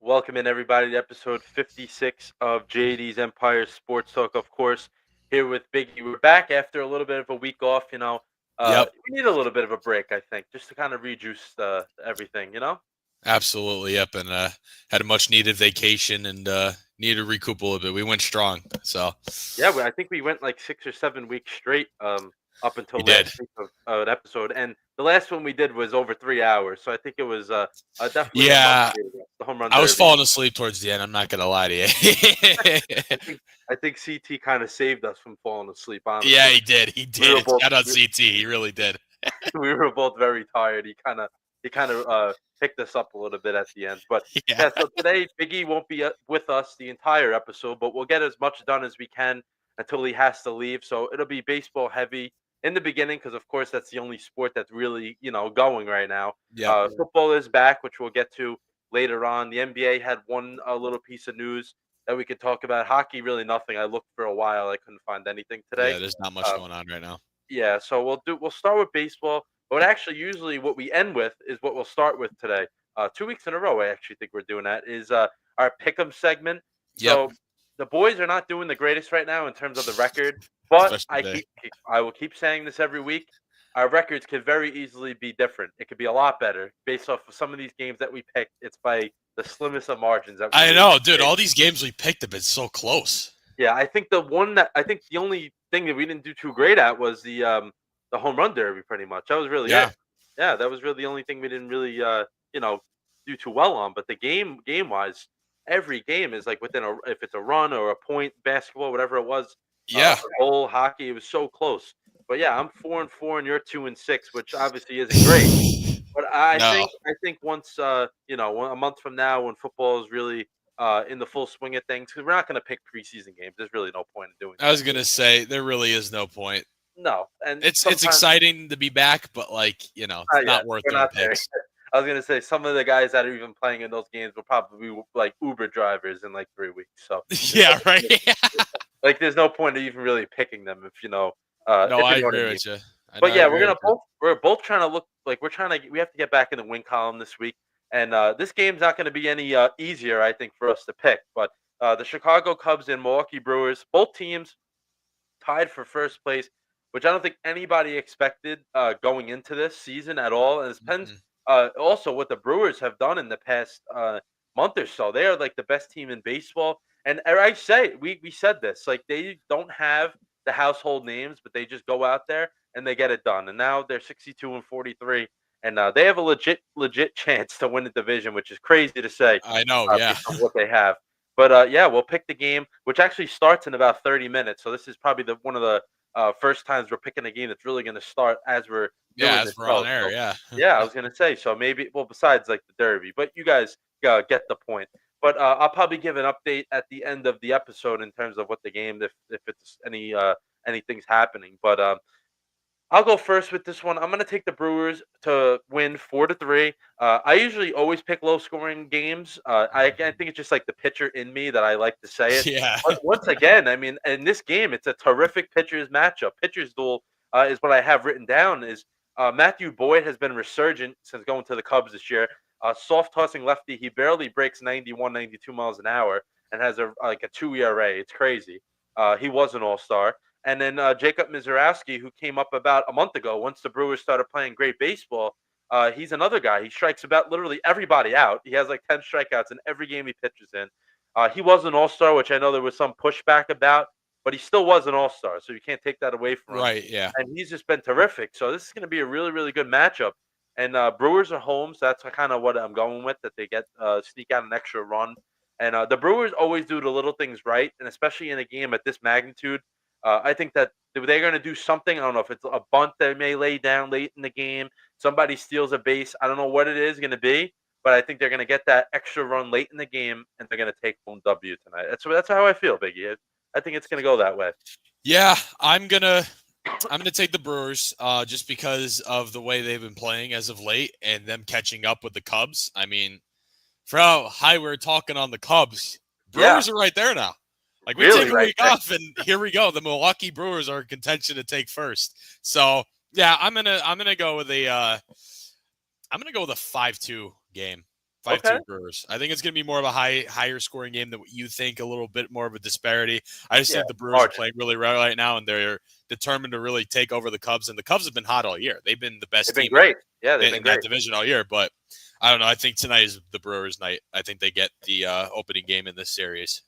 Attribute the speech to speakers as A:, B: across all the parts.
A: Welcome in everybody to episode 56 of JD's Empire Sports Talk. Of course, here with Biggie. We're back after a little bit of a week off.
B: Yep,
A: We need a little bit of a break, I think, just to kind of rejuice everything.
B: absolutely. Yep, and had a much needed vacation and needed to recoup a little bit. We went strong, so
A: Yeah, I think we went like 6 or 7 weeks straight up until
B: we
A: last
B: did.
A: week of an episode, and the last one we did was over 3 hours. So I think it was definitely a much
B: Yeah,
A: needed one, the home run
B: I was
A: derby.
B: falling asleep towards the end. I'm not gonna lie to you.
A: I think CT kind of saved us from falling asleep.
B: Yeah,
A: Honestly,
B: he did. He
A: we were
B: did.
A: both
B: Shout out CT. He really did.
A: we were both very tired. He kind of picked us up a little bit at the end. But
B: Yeah,
A: yeah, so today Biggie won't be with us the entire episode, but we'll get as much done as we can until he has to leave. So it'll be baseball heavy in the beginning because, of course, that's the only sport that's really going right now.
B: yep.
A: Football is back, which we'll get to later on. The NBA had one little piece of news that we could talk about. Hockey, really nothing. I looked for a while, I couldn't find anything today.
B: Yeah, there's not much
A: Um,
B: going on right now.
A: yeah, so we'll start with baseball. But actually, usually what we end with is what we'll start with today. 2 weeks in a row, I actually think we're doing that. Is our pick'em segment.
B: Yep,
A: So the boys are not doing the greatest right now in terms of the record, but
B: especially today.
A: I will keep saying this every week. Our records could very easily be different. It could be a lot better based off of some of these games that we picked. It's by the slimmest of margins that we
B: I
A: really
B: know, dude.
A: picked.
B: All these games we picked have been so close.
A: Yeah, I think the only thing that we didn't do too great at was the home run derby pretty much. That was really
B: Yeah,
A: it. Yeah, that was really the only thing we didn't really you know, do too well on. But the game wise, every game is like within a if it's a run or a point, basketball, whatever it was,
B: yeah.
A: whole hockey, it was so close. But yeah, I'm 4-4 and you're 2-6, which obviously isn't great. But
B: No,
A: I think once a month from now when football is really in the full swing of things, because we're not going to pick preseason games. There's really no point in doing
B: I
A: that.
B: was gonna say there really is no point.
A: No, and
B: It's
A: sometimes
B: exciting to be back, but
A: not
B: not
A: yet.
B: worth
A: We're
B: throwing
A: not there.
B: picks.
A: I was gonna say some of the guys that are even playing in those games will probably be like Uber drivers in like 3 weeks. So
B: Yeah, right.
A: like, there's no point in even really picking them
B: No,
A: if you
B: I
A: know what I
B: agree
A: mean.
B: with you. I know,
A: But
B: I
A: yeah,
B: agree with you.
A: we're both trying to look like we have to get back in the win column this week, and this game's not going to be any easier, I think, for us to pick. But the Chicago Cubs and Milwaukee Brewers, both teams tied for first place, which I don't think anybody expected going into this season at all. And it depends
B: Mm-mm.
A: also what the Brewers have done in the past month or so. They are like the best team in baseball. And I say we said this like they don't have the household names, but they just go out there and they get it done. And now they're 62-43, and they have a legit chance to win the division, which is crazy to say
B: I know, yeah.
A: based on what they have. But yeah, we'll pick the game, which actually starts in about 30 minutes. So this is probably the one of the first times we're picking a game that's really going to start as we're
B: Yeah,
A: doing
B: as
A: the
B: we're on
A: show.
B: air,
A: So
B: yeah.
A: yeah, I was going to say so maybe well besides like the derby, but you guys get the point. But I'll probably give an update at the end of the episode in terms of what the game if it's anything's happening. But I'll go first with this one. I'm gonna take the Brewers to win 4-3. I usually always pick low scoring games. I think it's just like the pitcher in me that I like to say it.
B: Yeah.
A: But once again, I mean, in this game, it's a terrific pitchers matchup. Pitchers duel is what I have written down. Is Matthew Boyd has been resurgent since going to the Cubs this year. Soft tossing lefty, he barely breaks 91, 92 miles an hour and has a 2 ERA. It's crazy. He was an all star. And then Jacob Mizorowski, who came up about a month ago, once the Brewers started playing great baseball, he's another guy. He strikes about literally everybody out. He has like 10 strikeouts in every game he pitches in. He was an all-star, which I know there was some pushback about. but he still was an all-star, so you can't take that away from him.
B: Right. Yeah.
A: And he's just been terrific. So this is going to be a really, really good matchup. And Brewers are home, so that's kind of what I'm going with. That they get sneak out an extra run, and the Brewers always do the little things right, and especially in a game at this magnitude, I think that they're going to do something. I don't know if it's a bunt they may lay down late in the game, somebody steals a base. I don't know what it is going to be, but I think they're going to get that extra run late in the game, and they're going to take home W tonight. That's how I feel, Biggie. I think it's going to go that way.
B: Yeah, I'm gonna take the Brewers just because of the way they've been playing as of late and them catching up with the Cubs. I mean, for how high we're talking on the Cubs,
A: Yeah,
B: Brewers are right there now. Like we
A: really
B: take a
A: right
B: week
A: there.
B: off, and here we go. The Milwaukee Brewers are in contention to take first. So yeah, I'm gonna go with a 5-2 game. 5-2
A: Okay.
B: Brewers. I think it's going to be more of a higher scoring game than what you think, a little bit more of a disparity. I just
A: Yeah.
B: think the Brewers are
A: Margin.
B: playing really well right now, and they're determined to really take over the Cubs. And the Cubs have been hot all year. They've been the best
A: They've been
B: team
A: great. Yeah, they've been
B: in that
A: great.
B: division all year. But I don't know. I think tonight is the Brewers' night. I think they get the opening game in this series.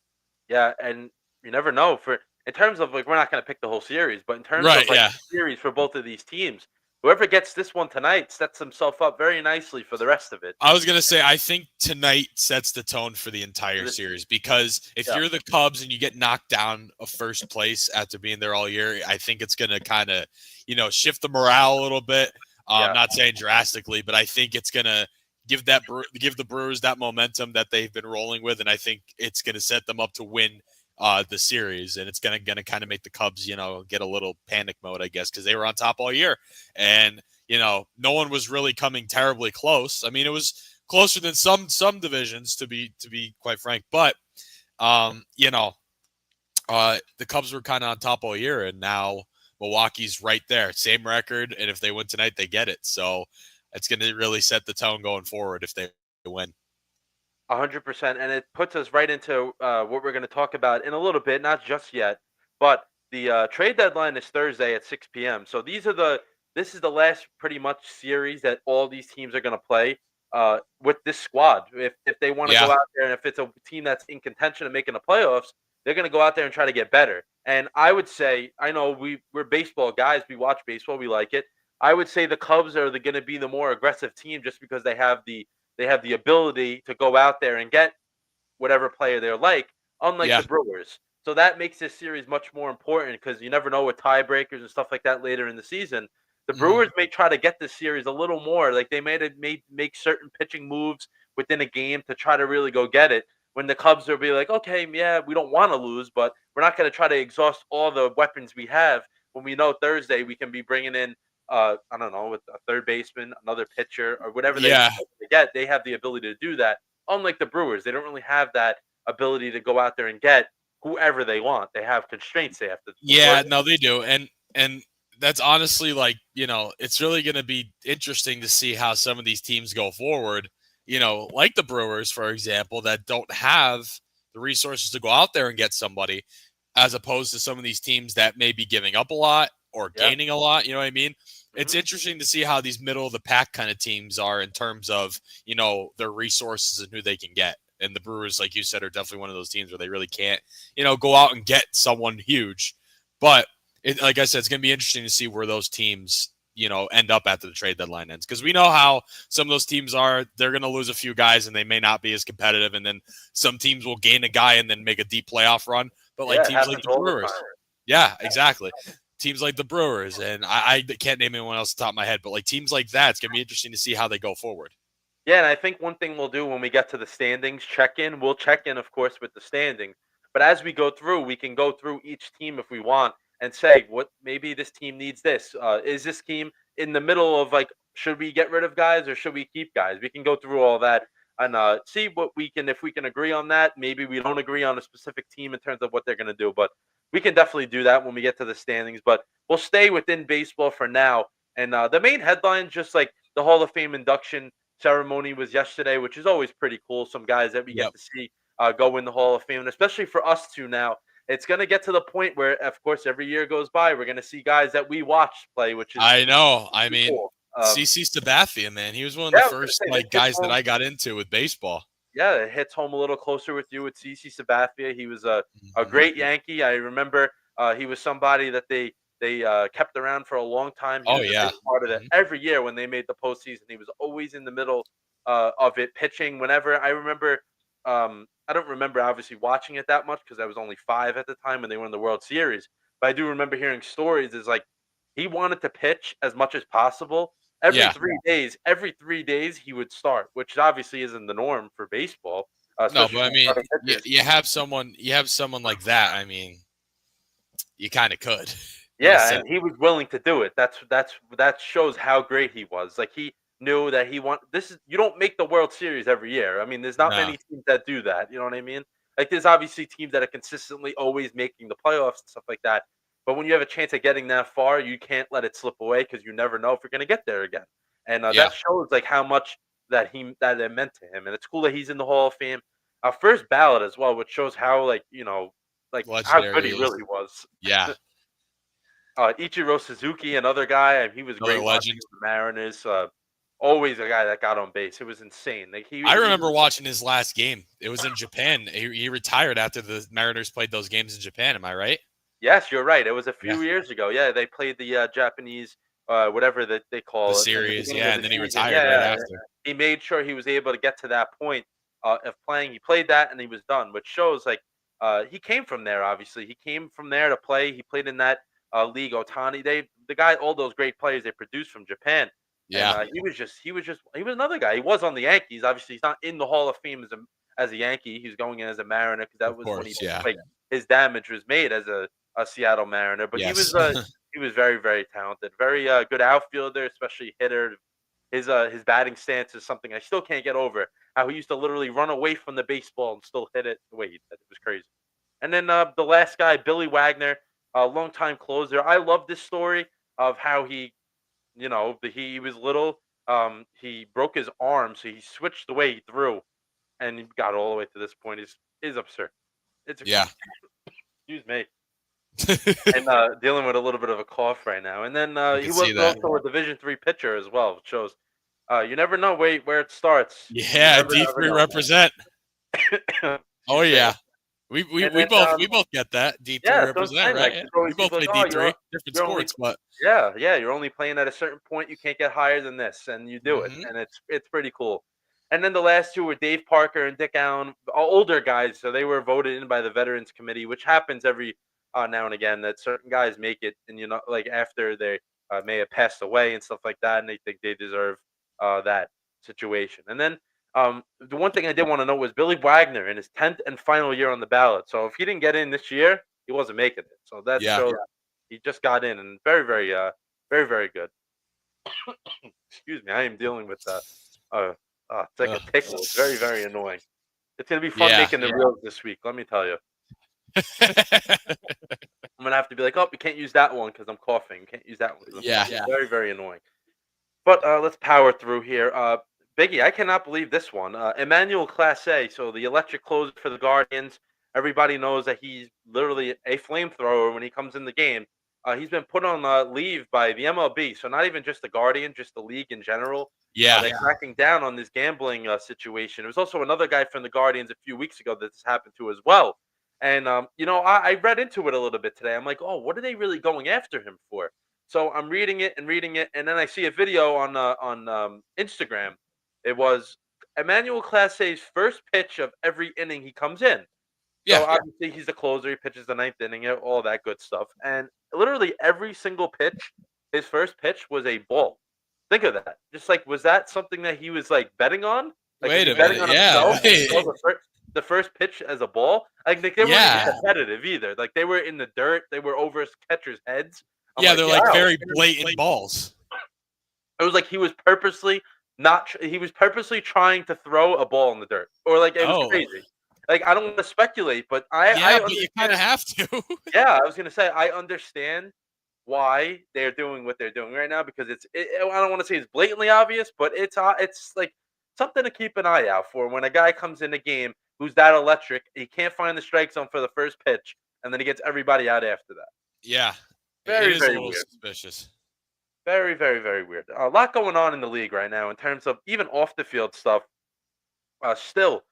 A: Yeah, and you never know for in terms of like we're not going to pick the whole series, but in terms
B: Right,
A: of like
B: yeah.
A: the series for both of these teams, whoever gets this one tonight sets himself up very nicely for the rest of it.
B: I was going to say, I think tonight sets the tone for the entire
A: This,
B: series because if
A: yeah,
B: you're the Cubs and you get knocked down of first place after being there all year, I think it's going to kind of, shift the morale a little bit.
A: yeah,
B: Not saying drastically, but I think it's going to give the Brewers that momentum that they've been rolling with, and I think it's going to set them up to win the series, and it's going to kind of make the Cubs, get a little panic mode, I guess, because they were on top all year, and no one was really coming terribly close. I mean, it was closer than some divisions, to be quite frank, but the Cubs were kind of on top all year, and now Milwaukee's right there, same record, and if they win tonight, they get it. So it's going to really set the tone going forward if they win.
A: 100%, and it puts us right into what we're going to talk about in a little bit, not just yet, but the trade deadline is Thursday at 6 p.m. So this is the last pretty much series that all these teams are going to play with this squad. If they want to
B: Yeah,
A: go out there and if it's a team that's in contention of making the playoffs, they're going to go out there and try to get better. And I would say, I know we're baseball guys, we watch baseball, we like it. I would say the Cubs are going to be the more aggressive team just because they have the ability to go out there and get whatever player they're like, unlike
B: yeah,
A: the Brewers. So that makes this series much more important because you never know with tiebreakers and stuff like that later in the season. The
B: hmm
A: Brewers may try to get this series a little more. Like they may make certain pitching moves within a game to try to really go get it. When the Cubs will be like, okay, yeah, we don't want to lose, but we're not going to try to exhaust all the weapons we have. When we know Thursday we can be bringing in I don't know, with a third baseman, another pitcher, or whatever they
B: yeah.
A: get, they have the ability to do that. Unlike the Brewers, they don't really have that ability to go out there and get whoever they want. They have constraints they have to
B: Yeah,
A: work.
B: no, they do. And that's honestly like, it's really going to be interesting to see how some of these teams go forward, like the Brewers, for example, that don't have the resources to go out there and get somebody, as opposed to some of these teams that may be giving up a lot or
A: Yeah.
B: gaining a lot. You know what I mean? It's
A: hmm
B: interesting to see how these middle of the pack kind of teams are in terms of, their resources and who they can get. And the Brewers, like you said, are definitely one of those teams where they really can't, go out and get someone huge. But like I said, it's going to be interesting to see where those teams, end up after the trade deadline ends. Because we know how some of those teams are. They're going to lose a few guys and they may not be as competitive. And then some teams will gain a guy and then make a deep playoff run. But like
A: Yeah, it
B: teams like
A: happens
B: the
A: all the
B: Brewers.
A: time.
B: Yeah, exactly. Teams like the Brewers. And I can't name anyone else off the top of my head. But like teams like that, it's going to be interesting to see how they go forward.
A: Yeah, and I think one thing we'll do when we get to the standings we'll check in, of course, with the standings. But as we go through, we can go through each team if we want and say what maybe this team needs this. Is this team in the middle of like, should we get rid of guys or should we keep guys? We can go through all that and see what we can, if we can agree on that. Maybe we don't agree on a specific team in terms of what they're going to do, but we can definitely do that when we get to the standings. But we'll stay within baseball for now. And the main headline, just like the Hall of Fame induction ceremony was yesterday, which is always pretty cool. Some guys that we get
B: Yep.
A: to see go in the Hall of Fame, and especially for us two now, it's going to get to the point where, of course, every year goes by, we're going to see guys that we watch play, which is
B: I know. I
A: pretty
B: mean,
A: cool.
B: CC Sabathia, man, he was one of
A: Yeah,
B: the
A: I was going to
B: first
A: say this
B: like
A: hits
B: guys that
A: home.
B: I got into with baseball.
A: Yeah, it hits home a little closer with you with CC Sabathia. He was a
B: Mhm.
A: great Yankee. I remember He was somebody that they kept around for a long time. He
B: Oh
A: was a big
B: yeah.
A: part of it.
B: Mhm.
A: Every year when they made the postseason, he was always in the middle of it, pitching. Whenever I remember, I don't remember obviously watching it that much because I was only 5 at the time when they won the World Series. But I do remember hearing stories. Is like he wanted to pitch as much as possible.
B: Yeah.
A: Every 3 days he would start, which obviously isn't the norm for baseball,
B: No,
A: especially
B: but I
A: for
B: mean,
A: starting pitchers.
B: you have someone like that. I mean, you kind of could, in a
A: Yeah,
B: sense.
A: and he was willing to do it. That shows how great he was. Like he knew that he want this is you don't make the World Series every year. I mean, there's not
B: No.
A: many teams that do that. You know what I mean? Like there's obviously teams that are consistently always making the playoffs and stuff like that. But when you have a chance of getting that far, you can't let it slip away because you never know if you're going to get there again. And
B: Yeah.
A: that shows like how much that it meant to him. And it's cool that he's in the Hall of Fame, first ballot as well, which shows how like how good
B: Legendary
A: he
B: is.
A: really was.
B: Yeah.
A: Ichiro Suzuki, another guy, and he was
B: Another
A: great watching
B: legend.
A: the Mariners. Always a guy that got on base. It was insane. Like
B: I
A: he
B: remember watching his last game. It was in Japan. He retired after the Mariners played those games in Japan. Am I right?
A: yes, you're right. It was a
B: Yeah.
A: few years ago. Yeah, they played the Japanese, whatever that they
B: The
A: call it, in the
B: series.
A: beginning
B: Yeah.
A: of
B: And
A: the
B: then he
A: season.
B: retired
A: Yeah,
B: right
A: yeah.
B: after.
A: He made sure he was able to get to that point of playing. He played that, and he was done, which shows like he came from there. Obviously, he came from there to play. He played in that league. Otani, the guy, all those great players they produced from Japan. And
B: Yeah.
A: he was another guy. He was on the Yankees. Obviously, he's not in the Hall of Fame as a Yankee. He's going in as a Mariner because that
B: Of
A: was when
B: course. Yeah.
A: like his damage was made as a Seattle Mariner. But
B: Yes.
A: he was very very talented, very good outfielder, especially hitter. His batting stance is something I still can't get over. How he used to literally run away from the baseball and still hit it the way he did. It was crazy. And then the last guy, Billy Wagner, a longtime closer. I love this story of how he was little. He broke his arm, so he switched the way he threw, and he got all the way to this point. Is absurd. It's
B: Yeah.
A: excuse me, and dealing with a little bit of a cough right now. And then
B: I
A: he
B: can
A: was
B: see that.
A: also a Division III pitcher as well, which shows you never know where it starts. You
B: Yeah.
A: never
B: D3
A: ever know.
B: represent. Oh
A: Excuse me.
B: yeah. We
A: And then
B: we both get that. D3
A: yeah, that's what I'm
B: represent,
A: saying.
B: right?
A: Like
B: Yeah.
A: there's
B: We
A: always
B: both
A: people like,
B: play
A: oh,
B: D3, different
A: you're only
B: sports, but
A: yeah, you're only playing at a certain point. You can't get higher than this, and you do it,
B: mhm.
A: and it's pretty cool. And then the last two were Dave Parker and Dick Allen, older guys, so they were voted in by the Veterans Committee, which happens every now and again that certain guys make it, and like after they may have passed away and stuff like that, and they think they deserve that situation. And then the one thing I did want to know was Billy Wagner in his 10th and final year on the ballot. So if he didn't get in this year, he wasn't making it. So that
B: Yeah.
A: shows he just got in and very, very, very, very good. Excuse me, I am dealing with uh, it's like a
B: Ugh.
A: tickle. It's very, very annoying. It's gonna be fun
B: Yeah.
A: making the reels this week. Let me tell you, I'm gonna have to be like, oh, you can't use that one because I'm coughing. You can't use that one because I'm
B: Yeah.
A: coughing. Very, very annoying. But let's power through here. Biggie, I cannot believe this one. Emmanuel Classe, so the electric closer for the Guardians. Everybody knows that he's literally a flamethrower when he comes in the game. He's been put on leave by the MLB, so not even just the Guardian, just the league in general.
B: Yeah.
A: They're cracking down on this gambling situation. There was also another guy from the Guardians a few weeks ago that this happened to as well. And I read into it a little bit today. I'm like, oh, what are they really going after him for? So I'm reading it, and then I see a video on Instagram. It was Emmanuel Classe's first pitch of every inning he comes in. So
B: Yeah.
A: obviously he's the closer. He pitches the ninth inning, all that good stuff. And literally every single pitch, his first pitch was a ball. Think of that. Just like, was that something that he was like betting on? Like, was
B: Wait
A: he
B: a
A: betting
B: minute.
A: on
B: Yeah.
A: himself to throw
B: Wait.
A: the first pitch as a ball? Like they weren't even
B: Yeah.
A: competitive either. Like they were in the dirt. They were over his catcher's heads. I'm
B: Yeah,
A: like,
B: they're like
A: wow.
B: very blatant balls.
A: It was like he was purposely not. He was purposely trying to throw a ball in the dirt, or like it was
B: Oh.
A: crazy. Like I don't want to speculate, but I
B: Yeah, but you kind
A: understand.
B: of have to.
A: Yeah, I was gonna say I understand why they're doing what they're doing right now because I don't want to say it's blatantly obvious, but it's like something to keep an eye out for when a guy comes in a game who's that electric. He can't find the strike zone for the first pitch, and then he gets everybody out after that.
B: Yeah. It
A: Very
B: is a
A: very
B: little
A: weird.
B: suspicious.
A: Very very very weird. A lot going on in the league right now in terms of even off the field stuff. Still,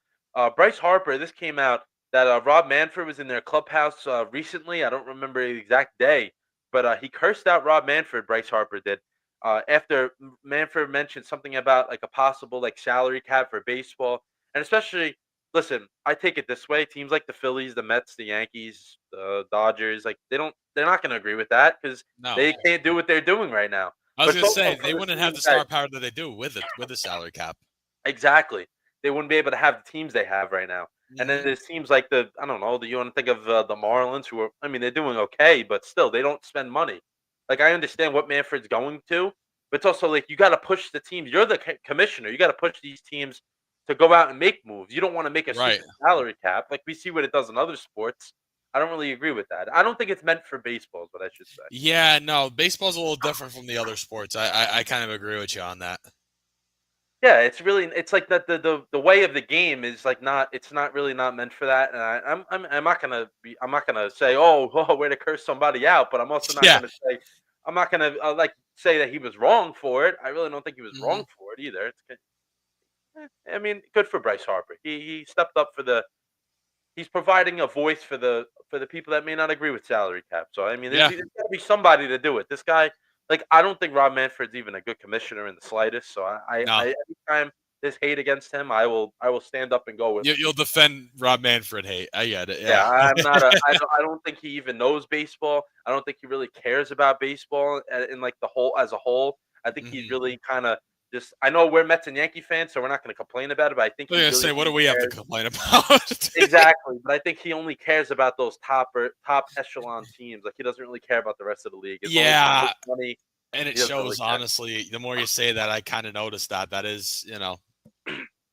A: Bryce Harper. This came out. that Rob Manfred was in their clubhouse recently. I don't remember the exact day, but he cursed out Rob Manfred. Bryce Harper did after Manfred mentioned something about like a possible like salary cap for baseball, and especially listen. I take it this way: teams like the Phillies, the Mets, the Yankees, the Dodgers, like they're not going to agree with that because
B: No.
A: they can't do what they're doing right now.
B: I was
A: But it's
B: gonna
A: also
B: say
A: for
B: they
A: the
B: wouldn't have
A: teams
B: the
A: that
B: star power that they do with it with the salary cap.
A: exactly. They wouldn't be able to have the teams they have right now. And then
B: Hmm.
A: it seems like I don't know, do you want to think of the Marlins who are, I mean, they're doing okay, but still, they don't spend money. Like, I understand what Manfred's going to, but it's also like you got to push the teams. You're the commissioner. You got to push these teams to go out and make moves. You don't want to make a
B: Right.
A: super salary cap. Like, we see what it does in other sports. I don't really agree with that. I don't think it's meant for baseball, is what I should say.
B: Yeah, no, baseball's a little different from the other sports. I kind of agree with you on that.
A: Yeah, it's like that the way of the game is like not it's not really not meant for that. And I'm not gonna I'm not gonna say oh way to curse somebody out, but I'm also not
B: Yeah.
A: gonna say I'm not gonna like say that he was wrong for it. I really don't think he was
B: Hmm.
A: wrong for it either. I mean, good for Bryce Harper. He stepped up for the he's providing a voice for the people that may not agree with salary cap. So I mean,
B: Yeah.
A: there's got to be somebody to do it. This guy, like, I don't think Rob Manfred's even a good commissioner in the slightest. So
B: No.
A: every time there's hate against him, I will stand up and go with him.
B: You'll defend Rob Manfred hate. I get it.
A: Yeah,
B: Yeah.
A: I'm not I don't think he even knows baseball. I don't think he really cares about baseball in like the whole as a whole. I think he's
B: Hmm.
A: really kind of just. I know we're Mets and Yankee fans, so we're not going to complain about it. But I think
B: I was
A: he
B: gonna
A: really
B: say, what do
A: only
B: we have to
A: cares.
B: complain about?
A: Exactly, but I think he only cares about those top echelon teams. Like he doesn't really care about the rest of the league. As long as he
B: Yeah,
A: makes money,
B: and it
A: he doesn't really
B: shows. Honestly, the more you say that, I kind of noticed that. That is,
A: care.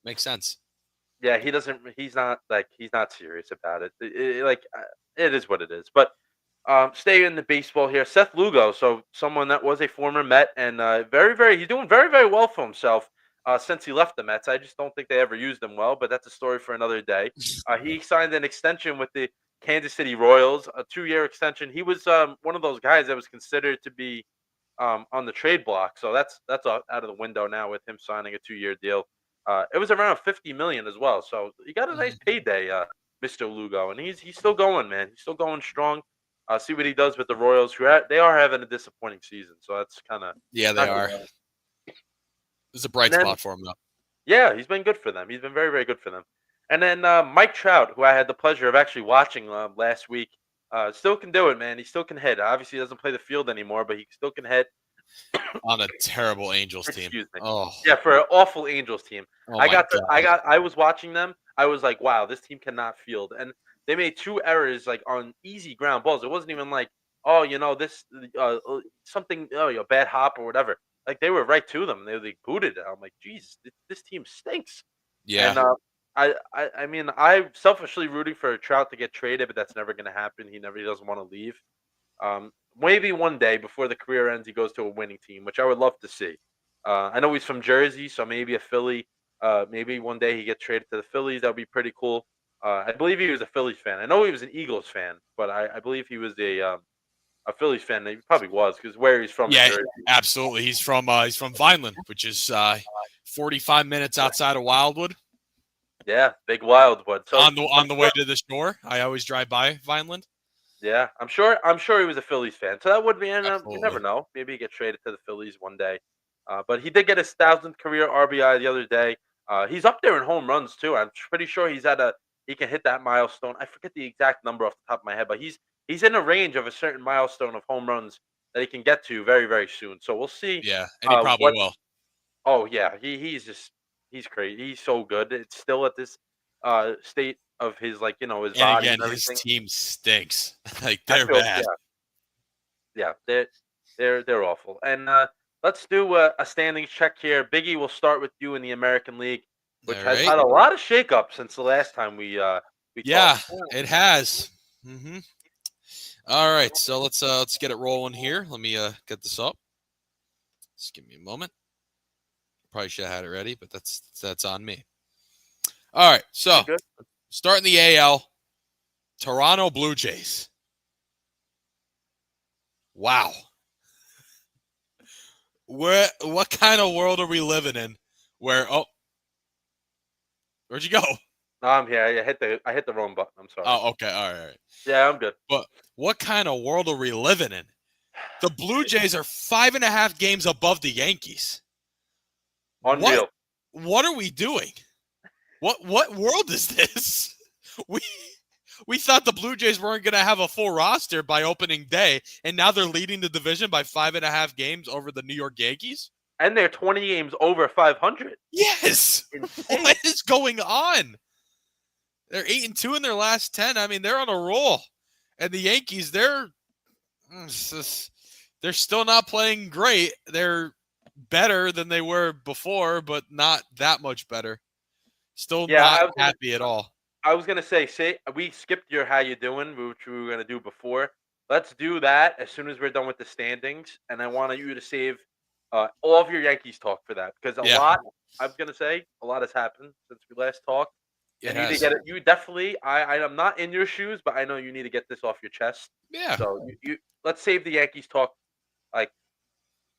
B: makes sense.
A: Yeah, he doesn't. He's not like he's not serious about it. It is what it is. But stay in the baseball here. Seth Lugo, so someone that was a former Met and he's doing very very well for himself since he left the Mets. I just don't think they ever used him well, but that's a story for another day. He signed an extension with the Kansas City Royals, a 2-year extension. He was one of those guys that was considered to be on the trade block, so that's out of the window now with him signing a 2-year deal. It was around 50 million as well, so he got a nice
B: Mhm.
A: payday, Mr. Lugo, and he's still going, man. He's still going strong. See what he does with the Royals, they are having a disappointing season, so that's kind of
B: Yeah, they
A: not good.
B: are. It's a bright
A: And then
B: spot for him, though.
A: yeah, he's been good for them. He's been very very good for them. And then Mike Trout, who I had the pleasure of actually watching last week, still can do it, man. He still can hit. Obviously, he doesn't play the field anymore, but he still can hit.
B: On a terrible Angels team.
A: Excuse me.
B: Oh,
A: Yeah, for an awful Angels team.
B: oh my God.
A: I was watching them. I was like, wow, this team cannot field. And they made 2 errors like on easy ground balls. It wasn't even like, oh, this something, bad hop or whatever. Like they were right to them. They booted it. I'm like, Jesus, this team stinks.
B: Yeah,
A: And I mean, I'm selfishly rooting for Trout to get traded, but that's never going to happen. He doesn't want to leave. Maybe one day before the career ends, he goes to a winning team, which I would love to see. I know he's from Jersey, so maybe a Philly. Maybe one day he gets traded to the Phillies. That would be pretty cool. I believe he was a Phillies fan. I know he was an Eagles fan, but I believe he was a Phillies fan. He probably was because where he's from in
B: yeah,
A: Jersey.
B: absolutely. He's from Vineland, which is 45 minutes outside of Wildwood.
A: Yeah, big Wildwood. So I'm
B: On the way
A: sure.
B: to the shore, I always drive by Vineland.
A: Yeah, I'm sure he was a Phillies fan. So that would be, and you never
B: Absolutely.
A: know. Maybe he get traded to the Phillies one day. But he did get his 1,000th career RBI the other day. He's up there in home runs too. I'm pretty sure he can hit that milestone. I forget the exact number off the top of my head, but he's in a range of a certain milestone of home runs that he can get to very very soon. So we'll see.
B: Yeah, and he probably
A: What?
B: will.
A: Oh yeah, he's crazy. He's so good. It's still at this state of his like his
B: And
A: body
B: again,
A: and
B: his
A: everything.
B: team stinks. Like
A: I
B: they're
A: feel
B: bad.
A: yeah. Yeah, they're awful. And let's do a standings check here. Biggie, we'll start with you in the American League, which
B: All
A: has
B: right.
A: had a lot of shakeup since the last time we talked.
B: Yeah, it has. All right, so let's get it rolling here. Let me get this up. Just give me a moment. Probably should have had it ready, but that's on me. All right, so
A: You're good.
B: starting the AL, Toronto Blue Jays. Wow, what kind of world are we living in? Where where'd you go?
A: No, I'm here. I hit the wrong button. I'm sorry.
B: Oh, okay. All right.
A: Yeah, I'm good.
B: But what kind of world are we living in? The Blue Jays are 5.5 games above the Yankees. What?
A: Unreal.
B: What are we doing? What world is this? We we thought the Blue Jays weren't going to have a full roster by opening day, and now they're leading the division by 5.5 games over the New York Yankees.
A: And they're 20 games over 500.
B: Yes.
A: Insane.
B: What is going on? They're 8-2 in their last 10. I mean, they're on a roll. And the Yankees, they're still not playing great. They're better than they were before, but not that much better. Still not happy at all.
A: I was gonna say we skipped your how you doing, which we were gonna do before. Let's do that as soon as we're done with the standings, and I want you to save all of your Yankees talk for that because
B: Yeah.
A: I was gonna say a lot has happened since we last talked.
B: It
A: You need to
B: has.
A: get it. You definitely. I'm not in your shoes, but I know you need to get this off your chest.
B: Yeah.
A: So you let's save the Yankees talk like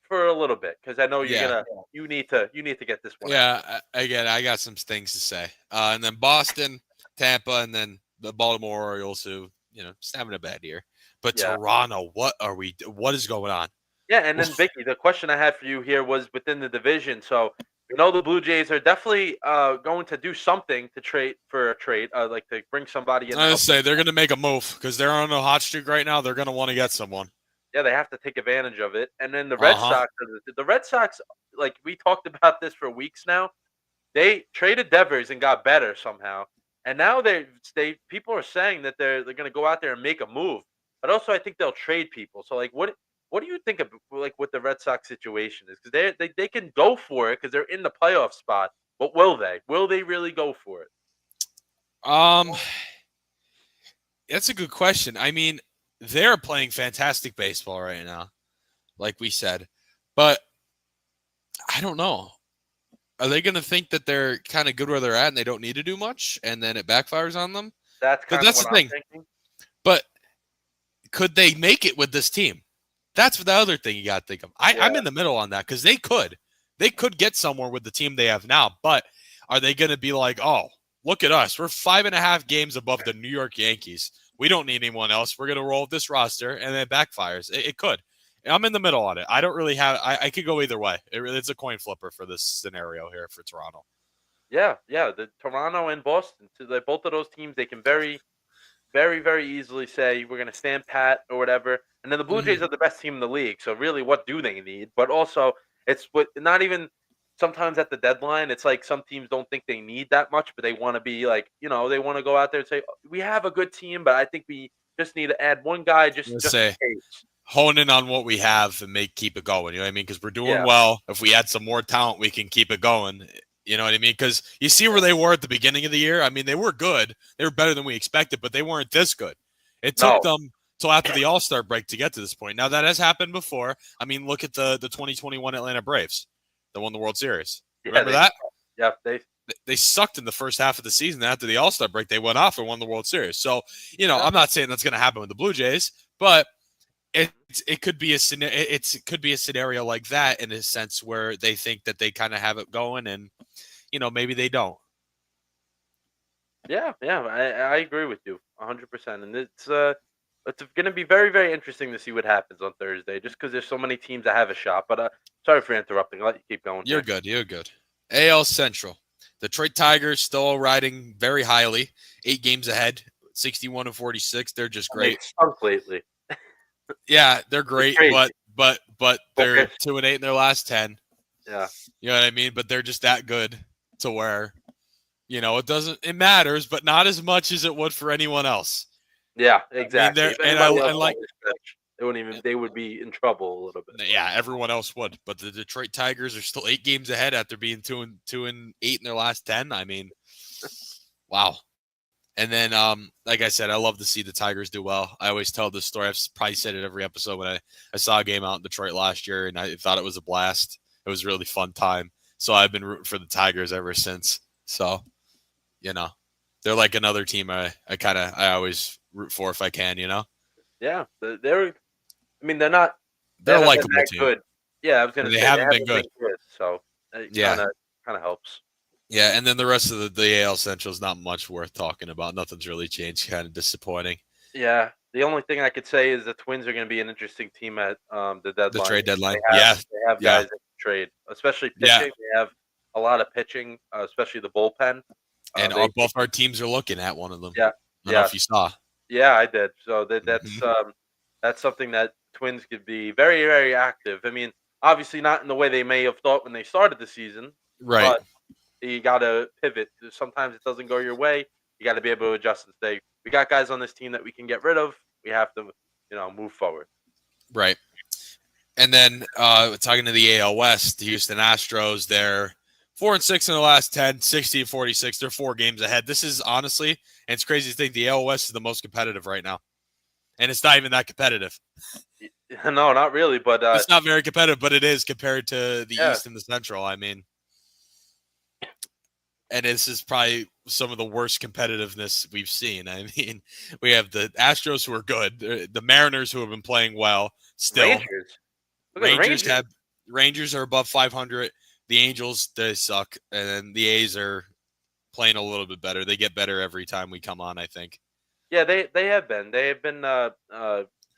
A: for a little bit because I know you're gonna. You need to get this one.
B: Yeah. Again, I got some things to say, and then Boston, Tampa, and then the Baltimore Orioles, who just having a bad year. But Toronto, what are we? What is going on?
A: Yeah, and then Biggie, the question I had for you here was within the division. So the Blue Jays are definitely going to do something to trade for a trade, like to bring somebody in.
B: I was say they're going to make a move because they're on a hot streak right now. They're going to want to get someone.
A: Yeah, they have to take advantage of it. And then the Red Sox, like we talked about this for weeks now. They traded Devers and got better somehow, and now people are saying that they're going to go out there and make a move. But also, I think they'll trade people. So, like, what do you think of like what the Red Sox situation is? Because they can go for it because they're in the playoff spot. But will they? Will they really go for it?
B: That's a good question. I mean, they're playing fantastic baseball right now, like we said, but I don't know. Are they going to think that they're kind of good where they're at and they don't need to do much, and then it backfires on them?
A: That's the thing.
B: Thinking. But could they make it with this team? That's the other thing you got to think of. I'm in the middle on that because they could get somewhere with the team they have now. But are they going to be like, oh, look at us. We're 5.5 games above the New York Yankees. We don't need anyone else. We're going to roll with this roster, and then it backfires. It could. I'm in the middle on it. I don't really have. I could go either way. It's a coin flipper for this scenario here for Toronto.
A: Yeah. The Toronto and Boston. So both of those teams, they can very, very, very easily say we're going to stand pat or whatever. And then the Blue Jays are the best team in the league. So really, what do they need? But also, it's not even sometimes at the deadline. It's like some teams don't think they need that much, but they want to be like they want to go out there and say we have a good team, but I think we just need to add one guy just in case.
B: Hone in on what we have and keep it going. You know what I mean? Because we're doing well. If we add some more talent, we can keep it going. You know what I mean? Because you see where they were at the beginning of the year. I mean, they were good. They were better than we expected, but they weren't this good. It took them till after the All-Star break to get to this point. Now, that has happened before. I mean, look at the 2021 Atlanta Braves that won the World Series. Remember that?
A: Yeah,
B: they sucked in the first half of the season. After the All-Star break, they went off and won the World Series. So, I'm not saying that's going to happen with the Blue Jays, but it could be a scenario like that in a sense where they think that they kind of have it going, and maybe they don't.
A: Yeah, I agree with you 100%, and it's going to be very, very interesting to see what happens on Thursday, just because there's so many teams that have a shot. But sorry for interrupting. I'll let you keep going.
B: You're good. AL Central, Detroit Tigers still riding very highly, 8 games ahead, 61-46. They're just great.
A: They stunk lately.
B: Yeah, they're great, but they're 2-8 in their last 10.
A: Yeah,
B: you know what I mean. But they're just that good to where, it matters, but not as much as it would for anyone else.
A: Yeah, exactly.
B: I mean,
A: they would be in trouble a little bit.
B: Yeah, everyone else would, but the Detroit Tigers are still 8 games ahead after being 2-8 in their last 10. I mean, wow. And then, like I said, I love to see the Tigers do well. I always tell this story. I've probably said it every episode when I saw a game out in Detroit last year, and I thought it was a blast. It was a really fun time. So I've been rooting for the Tigers ever since. So, they're like another team I always root for if I can,
A: Yeah, they're not.
B: They're a likable team.
A: Good. Yeah, I was going to say
B: they haven't been good.
A: So
B: yeah,
A: kind of helps.
B: Yeah, and then the rest of the AL Central is not much worth talking about. Nothing's really changed. Kind of disappointing.
A: Yeah, the only thing I could say is the Twins are going to be an interesting team at the
B: The
A: deadline.
B: trade deadline.
A: They have
B: Yeah,
A: they have
B: yeah,
A: guys that can trade, especially
B: yeah.
A: pitching. They have a lot of pitching, especially the bullpen.
B: And
A: They
B: both our teams are looking at one of them.
A: Yeah,
B: I don't know
A: yeah,
B: if you saw.
A: yeah. I did. So
B: Hmm.
A: that's something that Twins could be very very active. I mean, obviously not in the way they may have thought when they started the season,
B: Right,
A: but you got to pivot. Sometimes it doesn't go your way. You got to be able to adjust and say, we got guys on this team that we can get rid of. We have to, move forward.
B: right. And then talking to the AL West, the Houston Astros, they're 4-6 in the last 10, 60-46. They're 4 games ahead. This is honestly, and it's crazy to think the AL West is the most competitive right now. And it's not even that competitive.
A: No, not really, but
B: It's not very competitive, but it is compared to the
A: yeah,
B: East and the Central. I mean, and this is probably some of the worst competitiveness we've seen. I mean, we have the Astros who are good, the Mariners who have been playing well still.
A: Rangers. Look at the
B: Rangers
A: Rangers.
B: have Rangers are above 500. The Angels, they suck, and then the A's are playing a little bit better. They get better every time we come on, I think.
A: Yeah, they have been. They have been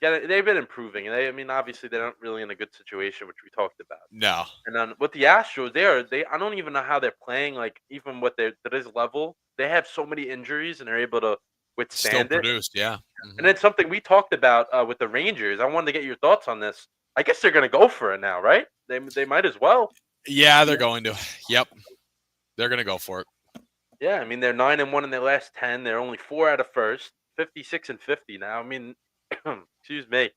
A: they've been improving. And I mean, obviously they're not really in a good situation, which we talked about.
B: No,
A: And then with the Astros, they I don't even know how they're playing. Like even with their to this level, they have so many injuries and they're able to
B: still
A: withstand it.
B: produced, yeah.
A: And then something we talked about with the Rangers. I wanted to get your thoughts on this. I guess they're going to go for it now, right? They might as well.
B: Yeah, they're going to. Yep, they're going to go for it.
A: Yeah, I mean they're 9-1 in their last 10. They're only 4 out of first, 56-50 now. I mean, excuse me.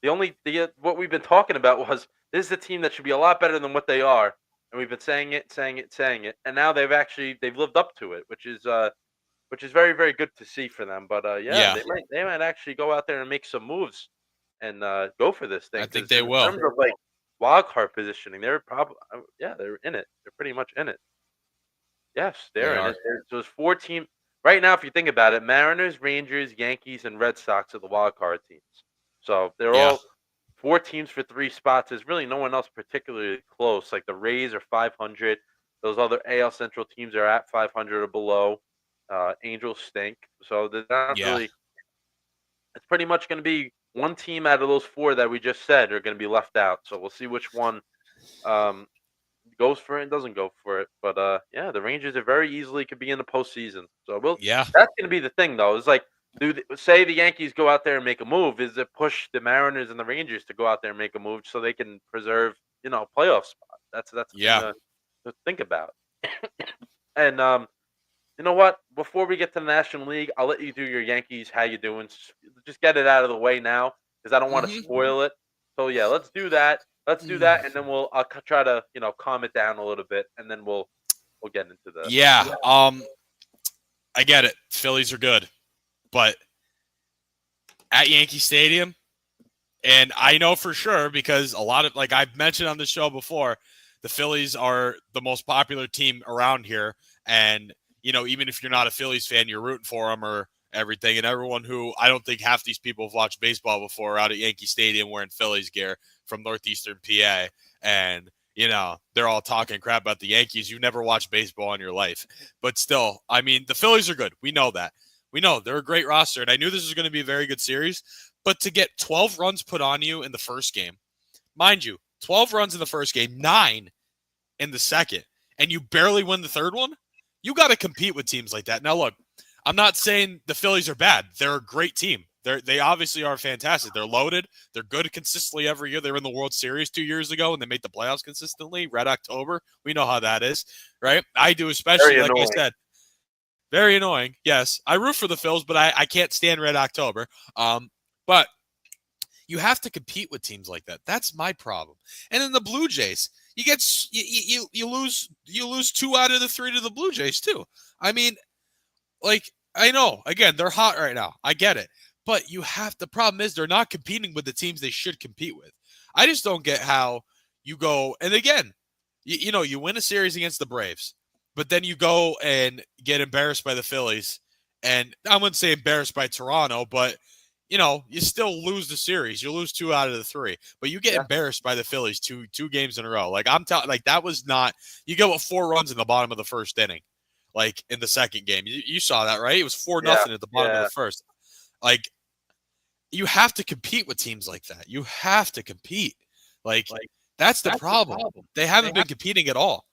A: What we've been talking about was this is a team that should be a lot better than what they are, and we've been saying it, saying it, saying it, and now they've lived up to it, which is very very good to see for them. But yeah,
B: Yeah,
A: they might actually go out there and make some moves and go for this
B: I
A: thing
B: think
A: because
B: they
A: in
B: will.
A: terms of like wild card positioning, they're probably yeah they're in it. They're pretty much in it. Yes,
B: They
A: they're in
B: are.
A: it. So there's 4 teams right now. If you think about it, Mariners, Rangers, Yankees, and Red Sox are the wild card teams. So they're
B: Yeah,
A: all 4 teams for 3 spots. There's really no one else particularly close. Like the Rays are 500. Those other AL Central teams are at 500 or below. Angels stink. So they're not
B: yeah,
A: really. It's pretty much going to be one team out of those 4 that we just said are going to be left out. So we'll see which one um, goes for it and doesn't go for it. But yeah, the Rangers are very easily could be in the postseason. So
B: yeah,
A: that's going to be the thing though. It's like, say the Yankees go out there and make a move? Is it push the Mariners and the Rangers to go out there and make a move so they can preserve, playoff spot? That's the thing
B: yeah,
A: to think about. And you know what? Before we get to the National League, I'll let you do your Yankees. How you doing? Just get it out of the way now because I don't want to
B: hmm
A: spoil it. So yeah, let's do that. Let's do that, and then I'll try to calm it down a little bit, and then we'll get into the
B: yeah. I get it. Phillies are good, but at Yankee Stadium, and I know for sure because a lot of, like I've mentioned on the show before, the Phillies are the most popular team around here. And, even if you're not a Phillies fan, you're rooting for them or everything. And everyone who, I don't think half these people have watched baseball before, are out at Yankee Stadium wearing Phillies gear from Northeastern PA. And, they're all talking crap about the Yankees. You've never watched baseball in your life. But still, I mean, the Phillies are good. We know that. We know they're a great roster. And I knew this was going to be a very good series. But to get 12 runs put on you in the first game, mind you, 12 runs in the first game, 9 in the second, and you barely win the third one, you got to compete with teams like that. Now, look, I'm not saying the Phillies are bad. They're a great team. They obviously are fantastic. They're loaded. They're good consistently every year. They were in the World Series 2 years ago, and they made the playoffs consistently. Red October. We know how that is, right? I do, especially,
A: very
B: like I
A: annoying.
B: said. Very annoying. Yes, I root for the Phils, but I can't stand Red October. But you have to compete with teams like that. That's my problem. And then the Blue Jays, you lose 2 out of the 3 to the Blue Jays too. I mean, like I know, again, they're hot right now. I get it. But the problem is they're not competing with the teams they should compete with. I just don't get how you go, and again, you win a series against the Braves, but then you go and get embarrassed by the Phillies. And I wouldn't say embarrassed by Toronto, but you still lose the series. You lose 2 out of the 3, but you get
A: Yeah.
B: embarrassed by the Phillies two games in a row. Like I'm telling, like that was not. You go with 4 runs in the bottom of the first inning, like in the second game. You saw that, right? It was 4-0 at the bottom of the first. Like you have to compete with teams like that. You have to compete. Like that's the problem. They haven't been competing at all.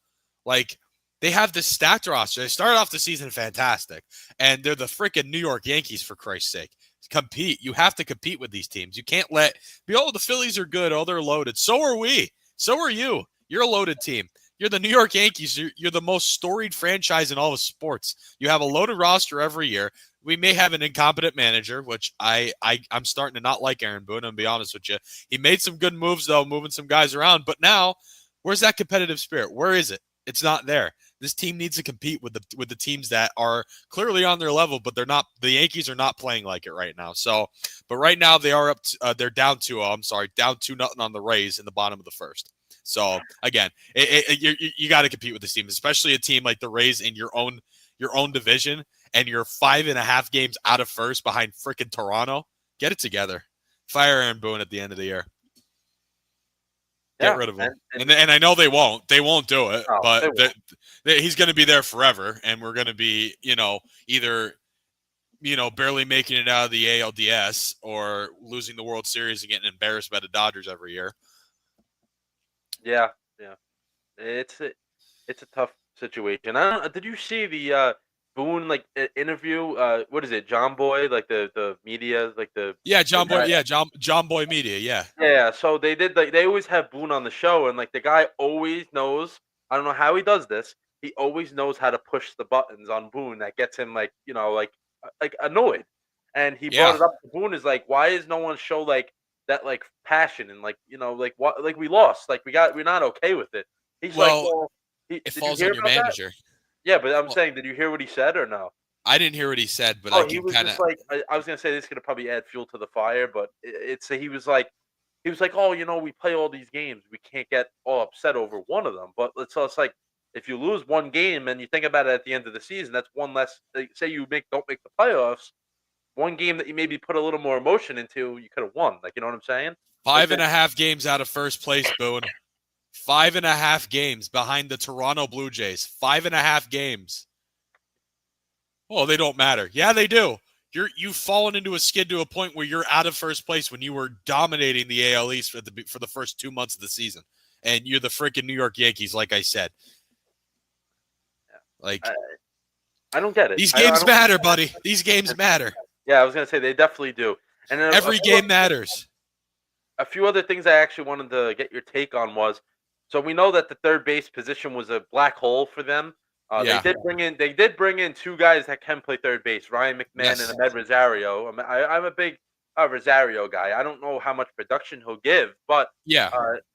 B: Like they have this stacked roster. They started off the season fantastic, and they're the freaking New York Yankees, for Christ's sake. Compete. You have to compete with these teams. You can't the Phillies are good. Oh, they're loaded. So are we. So are you. You're a loaded team. You're the New York Yankees. You're the most storied franchise in all of sports. You have a loaded roster every year. We may have an incompetent manager, which I'm starting to not like Aaron Boone. I'm gonna be honest with you. He made some good moves though, moving some guys around. But now, where's that competitive spirit? Where is it? It's not there. This team needs to compete with the teams that are clearly on their level, but they're not. The Yankees are not playing like it right now. So, but right now they are up. They're down 2-0. Down 2-0 on the Rays in the bottom of the first. So again, you got to compete with this team, especially a team like the Rays in your own division, and you're 5.5 games out of first behind freaking Toronto. Get it together. Fire Aaron Boone at the end of the year. Get rid of him. And I know they won't. They won't do it. But he's going to be there forever, and we're going to be, either, barely making it out of the ALDS or losing the World Series and getting embarrassed by the Dodgers every year.
A: Yeah. It's a tough situation. Did you see the Boone interview? What is it, John Boy? Like the media, like the
B: John Boy. Yeah, John Boy Media. Yeah.
A: Yeah. So they did they always have Boone on the show, and like the guy always knows. I don't know how he does this. He always knows how to push the buttons on Boone that gets him like annoyed. And he brought it up to Boone is like, why is no one show like that passion and what we lost, we're not okay with it. He's
B: it falls on your manager.
A: That? Yeah, but I'm saying, did you hear what he said or no?
B: I didn't hear what he said, but I can kind of.
A: I was gonna say this is gonna probably add fuel to the fire, but he was like, oh, we play all these games, we can't get all upset over one of them. But it's like, if you lose one game and you think about it at the end of the season, that's one less. Say you don't make the playoffs, one game that you maybe put a little more emotion into, you could have won. Like, you know what I'm saying?
B: 5.5 games out of first place, Boone. 5.5 games behind the Toronto Blue Jays. 5.5 games. Oh, they don't matter. Yeah, they do. You've fallen into a skid to a point where you're out of first place when you were dominating the AL East for the first 2 months of the season, and you're the freaking New York Yankees, like I said. Like,
A: I don't get it.
B: These games matter, buddy. These games matter.
A: Yeah, I was gonna say they definitely do. And then
B: every game matters.
A: A few other things I actually wanted to get your take on was, so we know that the third base position was a black hole for them. They did bring in 2 guys that can play third base, Ryan McMahon and Ahmed Rosario. I'm a big Rosario guy. I don't know how much production he'll give, but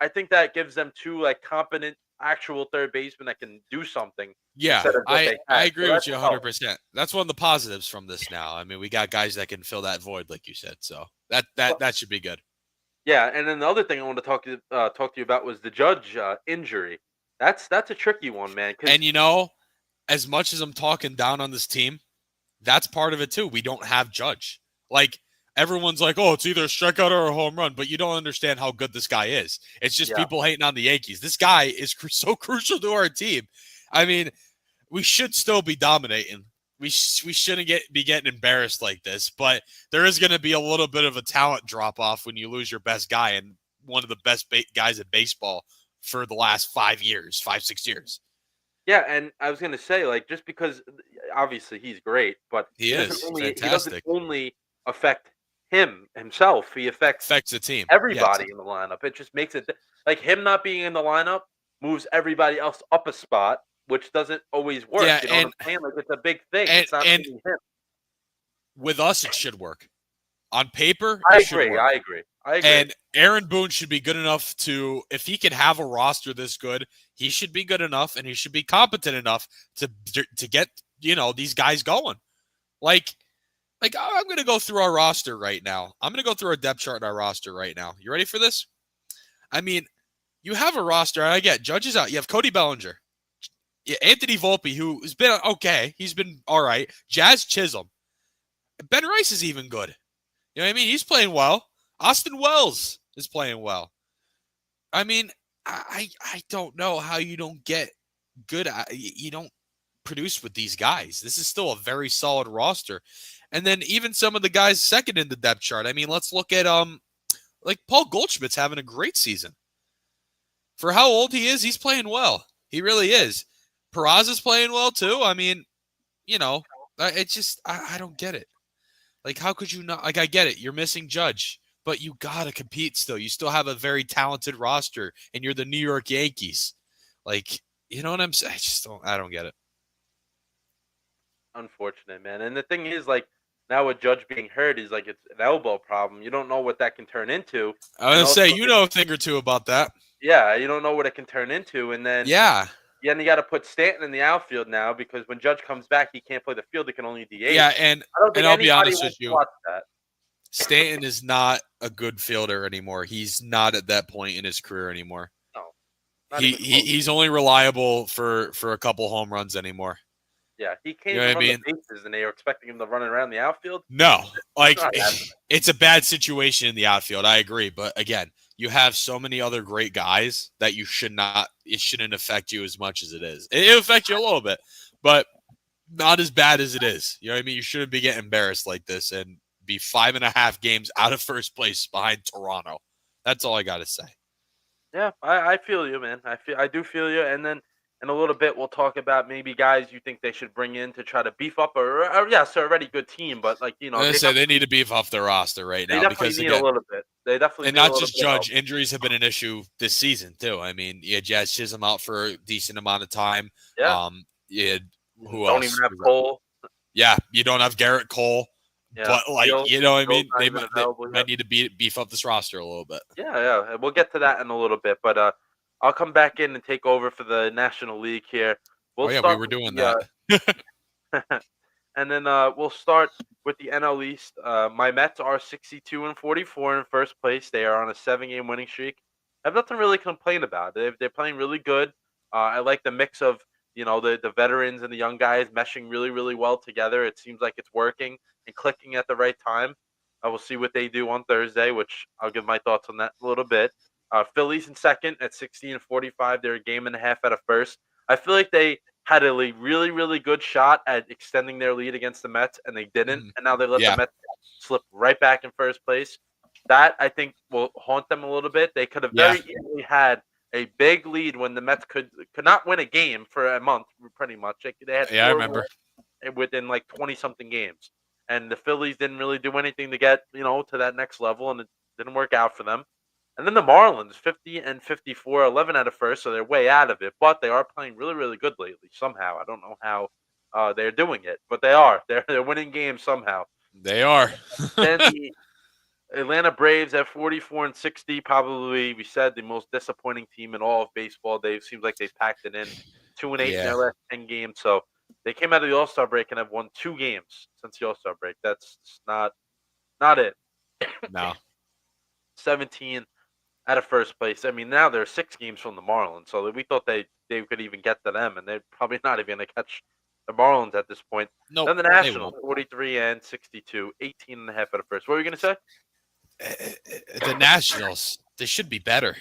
A: I think that gives them 2 competent actual third basemen that can do something.
B: Yeah, I agree with you 100%. That's one of the positives from this now. I mean, we got guys that can fill that void, like you said. So that should be good.
A: Yeah, and then the other thing I want to talk to you about was the Judge injury. That's a tricky one, man.
B: And as much as I'm talking down on this team, that's part of it too. We don't have Judge. Like, everyone's like, oh, it's either a strikeout or a home run, but you don't understand how good this guy is. It's just people hating on the Yankees. This guy is so crucial to our team. I mean, we should still be dominating. We shouldn't be getting embarrassed like this, but there is going to be a little bit of a talent drop off when you lose your best guy and one of the best guys in baseball for the last 5 years, 5-6 years.
A: Yeah, and I was going to say, just because obviously he's great, but
B: he
A: doesn't only affect himself. He affects
B: the team,
A: everybody in the lineup. It just makes it like him not being in the lineup moves everybody else up a spot, which doesn't always work.
B: Yeah,
A: you know what I'm saying? Like, it's a big thing. It's not him.
B: With us, it should work. On paper,
A: I agree.
B: And Aaron Boone should be good enough to, if he can have a roster this good, he should be good enough and he should be competent enough to get, these guys going. Like I'm going to go through our roster right now. I'm going to go through our depth chart in our roster right now. You ready for this? I mean, you have a roster, and I get Judge is out. You have Cody Bellinger. Anthony Volpe, who's been okay. He's been all right. Jazz Chisholm. Ben Rice is even good. You know what I mean? He's playing well. Austin Wells is playing well. I mean, I don't know how you don't get good. You don't produce with these guys. This is still a very solid roster. And then even some of the guys second in the depth chart. I mean, let's look at like Paul Goldschmidt's having a great season. For how old he is, he's playing well. He really is. Peraza's playing well too. I mean, you know, it's just I don't get it. Like, how could you not? Like, I get it. You're missing Judge, but you gotta compete still. You still have a very talented roster, and you're the New York Yankees. Like, you know what I'm saying? I just don't. I don't get it.
A: Unfortunate, man. And the thing is, like, now with Judge being hurt, is like it's an elbow problem. You don't know what that can turn into,
B: I was
A: and
B: gonna
A: also,
B: say you know a thing or two about that.
A: yeah, you don't know what it can turn into, and then
B: Yeah,
A: you got to put Stanton in the outfield now because when Judge comes back, he can't play the field; he can only
B: yeah,
A: DH.
B: and
A: I don't
B: and
A: think
B: I'll be
A: anybody
B: honest with
A: wants to
B: you.
A: watch that.
B: Stanton is not a good fielder anymore. He's not at that point in his career anymore.
A: No, not
B: He,
A: even
B: he
A: close.
B: he's only reliable for a couple home runs anymore.
A: Yeah, he
B: You
A: can't
B: know
A: even
B: what I
A: run the
B: mean?
A: bases, and they are expecting him to run around the outfield.
B: No,
A: It's
B: like
A: not happening.
B: it's a bad situation in the outfield. I agree, but again, you have so many other great guys that you should not. It shouldn't affect you as much as it is. It'll affect you a little bit, but not as bad as it is. You know what I mean? You shouldn't be getting embarrassed like this and be 5.5 games out of first place behind Toronto. That's all I got to say.
A: Yeah, I feel you, man. I do feel you. And then in a little bit, we'll talk about maybe guys you think they should bring in to try to beef up. Or yes, they're already good team, but like
B: I say they need to beef up their roster right
A: they
B: now
A: definitely
B: because
A: need a
B: again,
A: little bit. They definitely
B: and
A: need a
B: not
A: little
B: just
A: bit of help.
B: Judge. Injuries have been an issue this season too. I mean, you had Jazz Chisholm out for a decent amount of time.
A: Yeah,
B: You had who
A: don't even
B: else?
A: have Cole.
B: Yeah, you don't have Garrett Cole,
A: Yeah,
B: but like you know, what I
A: Steele's
B: mean,
A: not even
B: they
A: available
B: might
A: yet.
B: need to beef up this roster a little bit.
A: Yeah, yeah. We'll get to that in a little bit, but I'll come back in and take over for the National League here.
B: Oh
A: We'll
B: yeah, we
A: start
B: were
A: with
B: doing
A: the
B: that.
A: and then we'll start with the NL East. My Mets are 62 and 44 in first place. They are on a 7-game winning streak. I have nothing really to complain about. They're playing really good. I like the mix of the veterans and the young guys meshing really really well together. It seems like it's working and clicking at the right time. I will see what they do on Thursday, which I'll give my thoughts on that in a little bit. Phillies in second at 60 and 45. They're a game and a half out of first. I feel like they had a really, really good shot at extending their lead against the Mets, and they didn't.
B: Mhm.
A: And now they let the
B: Yeah,
A: Mets slip right back in first place. That, I think, will haunt them a little bit. They could have
B: yeah,
A: very easily had a big lead when the Mets could not win a game for a month, pretty much. They had
B: yeah. I
A: 4
B: remember.
A: within like 20-something games. And the Phillies didn't really do anything to get, to that next level, and it didn't work out for them. And then the Marlins, 50 and 54, 11 out of first, so they're way out of it. But they are playing really, really good lately somehow. I don't know how they're doing it, but they are. They're winning games somehow.
B: They are.
A: Then the Atlanta Braves at 44 and 60, probably we said the most disappointing team in all of baseball. They seems like they packed it in 2-8 in
B: Yeah.
A: their last 10 games. So they came out of the All Star break and have won 2 games since the All Star break. That's not it.
B: No.
A: 17 out of first place. I mean, now they're 6 games from the Marlins, so we thought they could even get to them, and they're probably not even going to catch the Marlins at this point.
B: Nope.
A: Then the
B: They
A: Nationals,
B: won't.
A: 43 and 62, 18 and a half out of first. What were you going to say?
B: The Nationals, they should be better,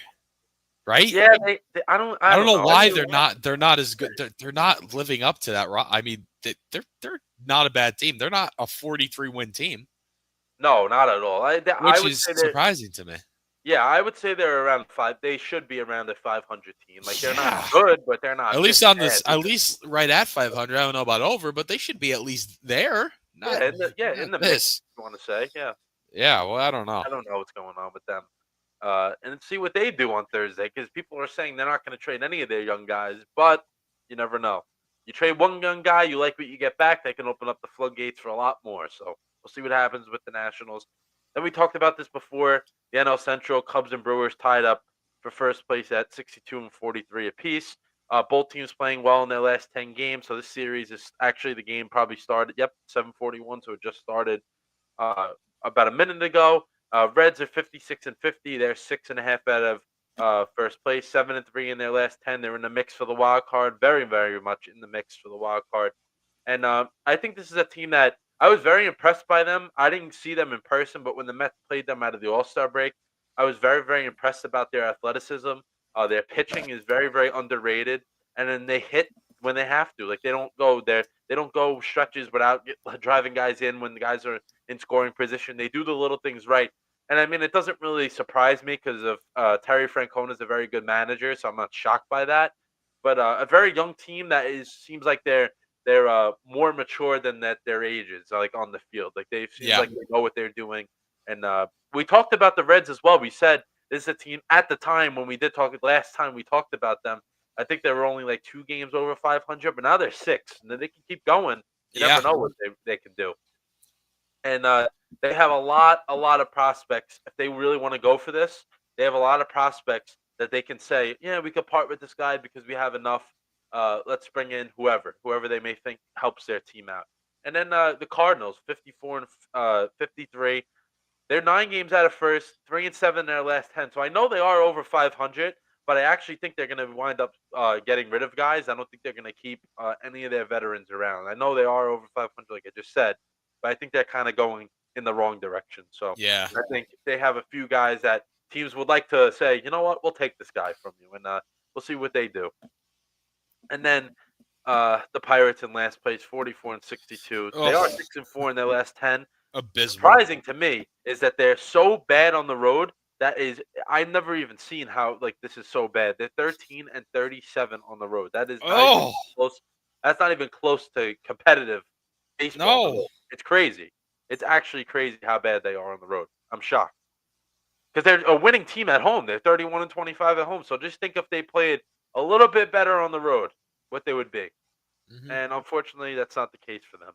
B: right?
A: Yeah,
B: I
A: I
B: don't
A: don't
B: know
A: know.
B: why they're not. They're not as good. They're not living up to that. I mean, they're not a bad team. They're not a 43 win team,
A: No, not at all. I
B: which
A: would
B: is
A: say they're
B: surprising to me.
A: yeah, I would say they're around 5. They should be around a 500 team. Like they're not
B: Yeah,
A: good, but they're
B: at
A: not
B: least on
A: bad
B: this, at
A: either.
B: least right at 500. I don't know about over, but they should be at least there. Not
A: In
B: not
A: the mix,
B: this.
A: you want to say? Yeah.
B: Yeah, well, I don't know.
A: I don't know what's going on with them. And see what they do on Thursday because people are saying they're not going to trade any of their young guys, but you never know. You trade one young guy, you like what you get back, they can open up the floodgates for a lot more. So we'll see what happens with the Nationals. Then we talked about this before. The NL Central, Cubs and Brewers tied up for first place at 62 and 43 apiece. Both teams playing well in their last 10 games. So this series is actually the game probably started. Yep, 7:41. So it just started uh, about a minute ago. Reds are 56 and 50. They're 6.5 out of first place, 7-3 in their last 10. They're in the mix for the wild card, very, very much in the mix for the wild card. And I think this is a team that I was very impressed by them. I didn't see them in person, but when the Mets played them out of the All-Star break, I was very, very impressed about their athleticism. Their pitching is very, very underrated, and then they hit when they have to. Like they don't go stretches without driving guys in when the guys are in scoring position. They do the little things right. And I mean, it doesn't really surprise me because of Terry Francona is a very good manager, so I'm not shocked by that. But a very young team that is seems like they're more mature than that their ages, like on the field. Like they seems
B: Yeah.
A: like they know what they're doing. And we talked about the Reds as well. We said this is a team at the time when we did talk last time we talked about them. I think they were only like 2 games over 500, but now they're 6, and then they can keep going. You never
B: Yeah.
A: know what they can do. And they have a lot of prospects. If they really want to go for this, they have a lot of prospects that they can say, yeah, we could part with this guy because we have enough. Let's bring in whoever they may think helps their team out. And then the Cardinals, 54 and 53. They're 9 games out of first, 3-7 in their last 10. So I know they are over 500, but I actually think they're going to wind up getting rid of guys. I don't think they're going to keep any of their veterans around. I know they are over 500, like I just said, but I think they're kind of going in the wrong direction. So
B: Yeah.
A: I think they have a few guys that teams would like to say, you know what, we'll take this guy from you, and we'll see what they do. And then the Pirates in last place, 44 and 62. They are
B: Oh,
A: 6-4 in their last 10.
B: abysmal.
A: Surprising to me is that they're so bad on the road. That is, I've never even seen how like this is so bad. They're 13 and 37 on the road. That is not even
B: Oh,
A: close. That's not even close to competitive baseball on the
B: no.
A: road. It's crazy. It's actually crazy how bad they are on the road. I'm shocked because they're a winning team at home. They're 31 and 25 at home. So just think if they played a little bit better on the road, what they would be.
B: Hmm.
A: And unfortunately, that's not the case for them.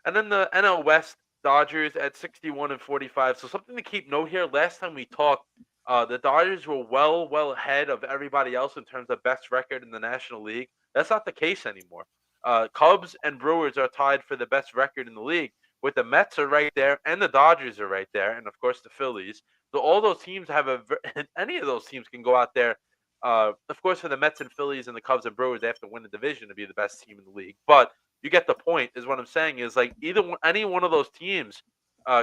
A: And then the NL West Dodgers at 61 and 45. So something to keep note here. Last time we talked, the Dodgers were well ahead of everybody else in terms of best record in the National League. That's not the case anymore. Cubs and Brewers are tied for the best record in the league. With the Mets are right there, and the Dodgers are right there, and of course the Phillies. So all those teams have any of those teams can go out there. Of course, for the Mets and Phillies and the Cubs and Brewers, they have to win the division to be the best team in the league. But you get the point. Is what I'm saying is like any one of those teams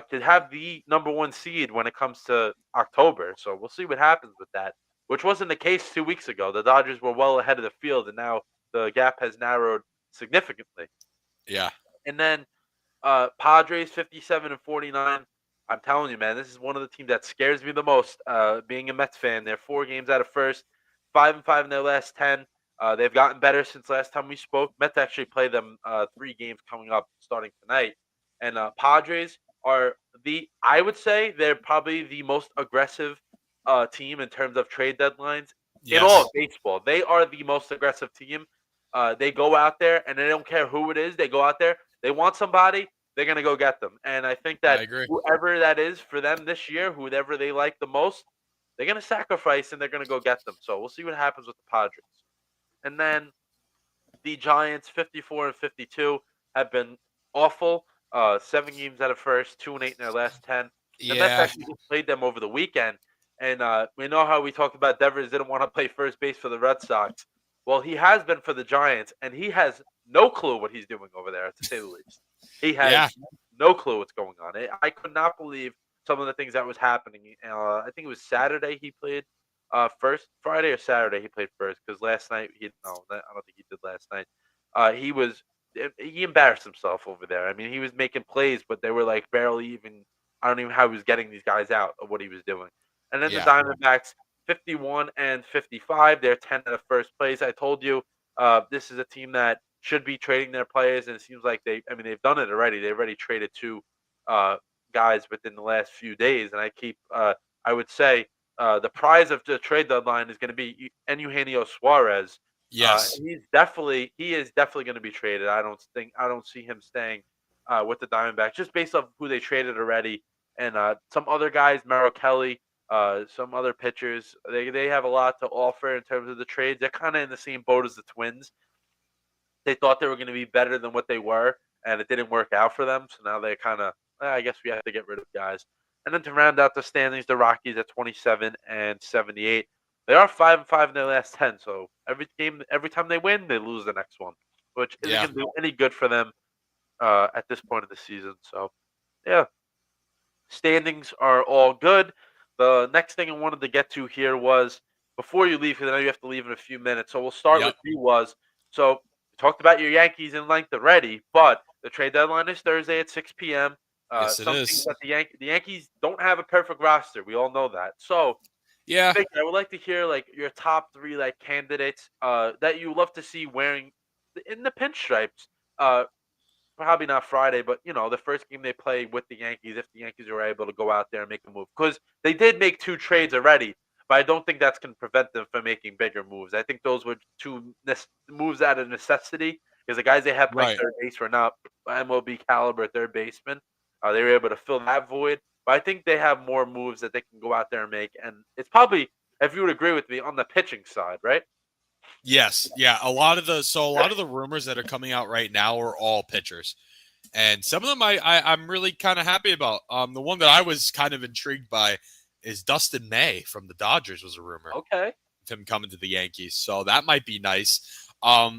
A: could have the number one seed when it comes to October. So we'll see what happens with that, which wasn't the case 2 weeks ago. The Dodgers were well ahead of the field, and now the gap has narrowed significantly.
B: Yeah.
A: And then Padres 57 and 49. I'm telling you, man, this is one of the teams that scares me the most. Being a Mets fan, they're 4 games out of first, 5-5 in their last 10. They've gotten better since last time we spoke. Mets actually play them 3 games coming up starting tonight, and Padres are I would say they're probably the most aggressive team in terms of trade deadlines in all
B: Yes.
A: of baseball. They are the most aggressive team. They go out there and they don't care who it is. They go out there. They want somebody they're gonna go get them. And I think
B: I
A: that
B: agree.
A: whoever that is for them this year, whoever they like the most, they're gonna sacrifice and they're gonna go get them. So we'll see what happens with the Padres. And then the Giants, 54 and 52, have been awful. 7 games out of first, 2-8 in their last 10. The Mets
B: Yeah.
A: actually just played them over the weekend, and we know how we talked about Devers didn't want to play first base for the Red Sox. Well, he has been for the Giants, and he has no clue what he's doing over there, to say the least. He
B: Yeah.
A: has no clue what's going on. I could not believe some of the things that was happening. I think it was Saturday he played first, Friday or Saturday he played first because last night he no, I don't think he did last night. He embarrassed himself over there. I mean, he was making plays, but they were like barely even. I don't even know how he was getting these guys out of what he was doing. And then the
B: Yeah.
A: Diamondbacks, 51 and 55, they're 10 out of first place. I told you, this is a team that should be trading their players, and it seems like I mean, they've done it already. They've already traded 2 uh, guys within the last few days, and I would say the prize of the trade deadline is going to be Eugenio Suarez.
B: Yes.
A: He is definitely going to be traded. I don't see him staying with the Diamondbacks just based off who they traded already and some other guys, Merrill Kelly, some other pitchers. They have a lot to offer in terms of the trades. They're kind of in the same boat as the Twins. They thought they were going to be better than what they were, and it didn't work out for them. So now they kind of, I guess we have to get rid of guys. And then to round out the standings, the Rockies at 27 and 78. They are 5-5 in their last 10. So every time they win, they lose the next one, which isn't
B: Yeah.
A: going to do any good for them. at this point of the season. So yeah, standings are all good. The next thing I wanted to get to here was before you leave, because I know you have to leave in a few minutes. So we'll start
B: Yep.
A: with you. Was so you talked about your Yankees in length already, but the trade deadline is Thursday at 6 p.m.
B: Yes, it
A: Something
B: is.
A: that the Yankees don't have a perfect roster. We all know that. So
B: Yeah.
A: Vic, I would like to hear like your top three like candidates that you love to see wearing in the pinstripes. Probably not Friday, but the first game they play with the Yankees, if the Yankees are able to go out there and make a move, because they did make two trades already, but I don't think that's going to prevent them from making bigger moves. I think those were two moves out of necessity because the guys they had playing
B: Right.
A: third base were not MLB caliber third basemen. They were able to fill that void, but I think they have more moves that they can go out there and make, and it's probably, if you would agree with me, on the pitching side, right?
B: Yes. Yeah. A lot of the rumors that are coming out right now are all pitchers. And some of them I'm really kind of happy about. The one that I was kind of intrigued by is Dustin May from the Dodgers was a rumor
A: Okay.
B: of him coming to the Yankees. So that might be nice. I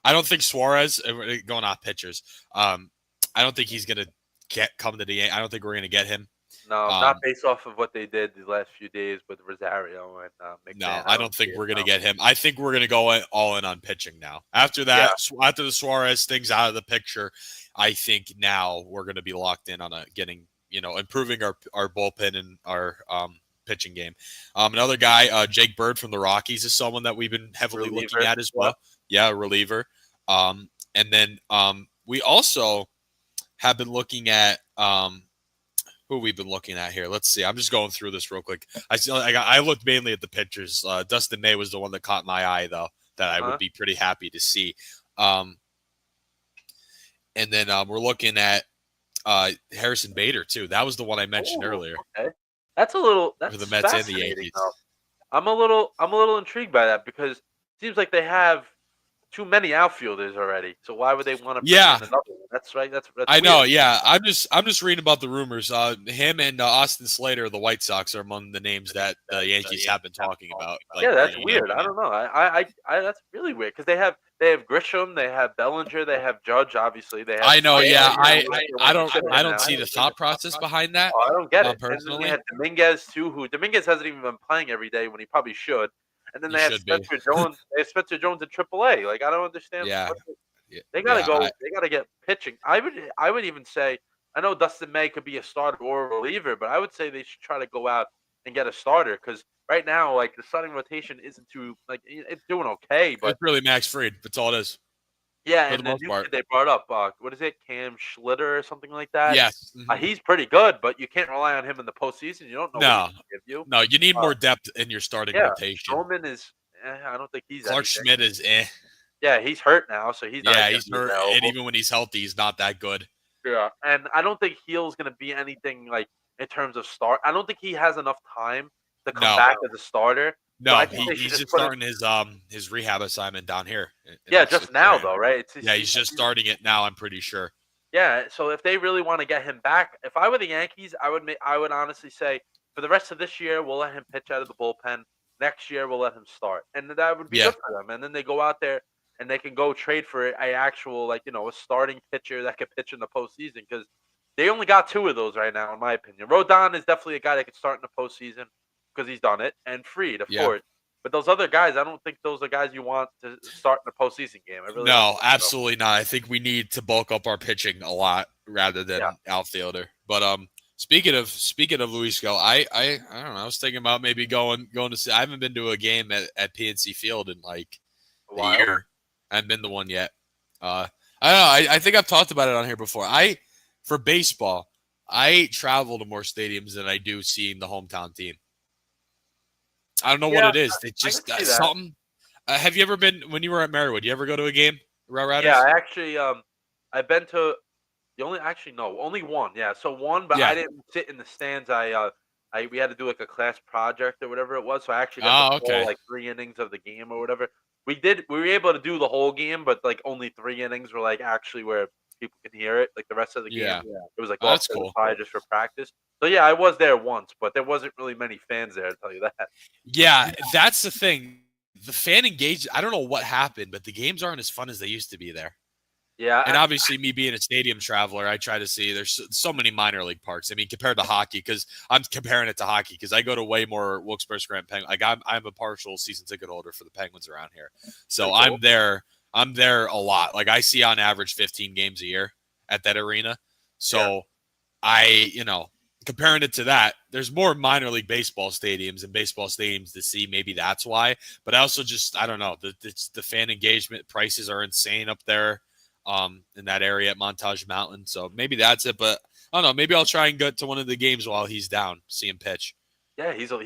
B: don't think Suarez going off pitchers. I don't think he's gonna come to the Yankees. I don't think we're gonna get him.
A: No, not
B: Um,
A: based off of what they did these last few days with Rosario and
B: no,
A: McMahon. I
B: I
A: don't
B: don't
A: see
B: think
A: it.
B: we're gonna
A: No.
B: get him. I think we're gonna go all in on pitching now. After
A: Yeah,
B: that, after the Suarez thing's out of the picture, I think now we're gonna be locked in on getting improving our bullpen and our pitching game. Another guy, Jake Bird from the Rockies, is someone that we've been heavily looking
A: reliever.
B: at as
A: Yep.
B: well. Yeah, reliever. And then we also have been looking at who we've been looking at here. Let's see. I'm just going through this real quick. I looked mainly at the pictures. Dustin May was the one that caught my eye, though, that I would
A: Uh-huh.
B: be pretty happy to see. Um, and then we're looking at Harrison Bader too. That was the one I mentioned
A: Oh,
B: earlier
A: okay.
B: for the
A: That's
B: Mets and the
A: fascinating
B: Yankees.
A: though. I'm a little intrigued by that because it seems like they have too many outfielders already. So why would they want to bring in
B: Yeah,
A: another one? That's right. That's
B: I know.
A: weird.
B: Yeah, I'm just reading about the rumors. Him and Austin Slater of the White Sox are among the names that the Yankees have been talking about, like
A: Yeah, that's
B: bringing in.
A: weird. I don't know. That's really weird because they have Grisham, they have Bellinger, they have Judge. Obviously, they have
B: I know.
A: Sale,
B: Yeah,
A: who they
B: I
A: want to
B: don't
A: sit
B: I
A: him
B: don't
A: now.
B: see the thought process behind that
A: Oh, I don't get it. And then they
B: personally.
A: had Dominguez too, who Dominguez hasn't even been playing every day when he probably should. And then
B: You
A: they have
B: should be.
A: Spencer Jones. They have Spencer Jones in AAA. Like I don't understand
B: Yeah,
A: what
B: yeah,
A: they gotta
B: yeah.
A: go. They gotta get pitching. I would even say I know Dustin May could be a starter or a reliever, but I would say they should try to go out and get a starter because right now, like the starting rotation isn't too like it's doing okay, but
B: It's really Max Fried. That's all it is
A: yeah,
B: for the
A: and the
B: most
A: new
B: part.
A: kid they brought up, what is it, Cam Schlitter or something like that?
B: Yes.
A: He's pretty good, but you can't rely on him in the postseason. You don't know what he
B: No,
A: can give you.
B: no. You need
A: Uh,
B: more depth in your starting
A: yeah,
B: rotation.
A: Stroman is. I don't think he's
B: Clark
A: anything.
B: Schmidt is eh.
A: Yeah, he's hurt now, so he's not
B: Yeah,
A: going to
B: he's
A: be
B: hurt, and
A: available.
B: even when he's healthy, he's not that good.
A: Yeah, and I don't think Heel's going to be anything like in terms of start. I don't think he has enough time to come
B: No,
A: back as a starter. So
B: no.
A: I think they should
B: He's
A: just
B: just
A: put him.
B: starting his rehab assignment down here. In
A: Yeah,
B: this,
A: just now though, right?
B: yeah, he's just starting it now. I'm pretty sure.
A: Yeah, so if they really want to get him back, if I were the Yankees, I would honestly say for the rest of this year we'll let him pitch out of the bullpen. Next year we'll let him start, and that would be
B: Yeah,
A: good for them. And then they go out there and they can go trade for a actual a starting pitcher that could pitch in the postseason because they only got two of those right now, in my opinion. Rodon is definitely a guy that could start in the postseason because he's done it, and Freed, of
B: yeah.
A: course. But those other guys, I don't think those are guys you want to start in the postseason game. I really don't
B: No,
A: think so.
B: absolutely not. I think we need to bulk up our pitching a lot rather
A: Yeah.
B: than outfielder. But speaking of Luisco, I don't know. I was thinking about maybe going to see. I haven't been to a game at PNC Field in like
A: A
B: a
A: while.
B: year. I haven't been to one yet. I don't know. I think I've talked about it on here before. For baseball, I travel to more stadiums than I do seeing the hometown team. I don't know what
A: Yeah,
B: it is. They
A: I can
B: just
A: see that.
B: something. Have you ever been when you were at Marywood? You ever go to a game, Route
A: Yeah,
B: Riders?
A: I actually I've been to the only actually no, only one. Yeah, so one, but I
B: Yeah.
A: didn't sit in the stands. I we had to do like a class project or whatever it was, so I actually got to
B: Oh,
A: call
B: okay.
A: like 3 innings of the game or whatever. We were able to do the whole game, but like only 3 innings were like actually where people can hear it. Like the rest of the game,
B: Yeah.
A: it was like
B: Oh,
A: off
B: that's
A: to the
B: cool.
A: side just for practice. So yeah, I was there once, but there wasn't really many fans there, to tell you that.
B: Yeah, that's the thing. The fan engagement. I don't know what happened, but the games aren't as fun as they used to be there.
A: Yeah,
B: And obviously, me being a stadium traveler, I try to see there's so many minor league parks. I mean, compared to hockey, because I'm comparing it to hockey because I go to way more Wilkes-Barre Grand Penguin. Like I'm a partial season ticket holder for the Penguins around here, so
A: pretty cool.
B: I'm there a lot. Like I see on average 15 games a year at that arena.
A: Yeah.
B: So comparing it to that, there's more minor league baseball stadiums and baseball stadiums to see. Maybe that's why. But I also I don't know, the fan engagement prices are insane up there in that area at Montage Mountain. So maybe that's it. But I don't know. Maybe I'll try and get to one of the games while he's down, see him pitch.
A: Yeah, he's a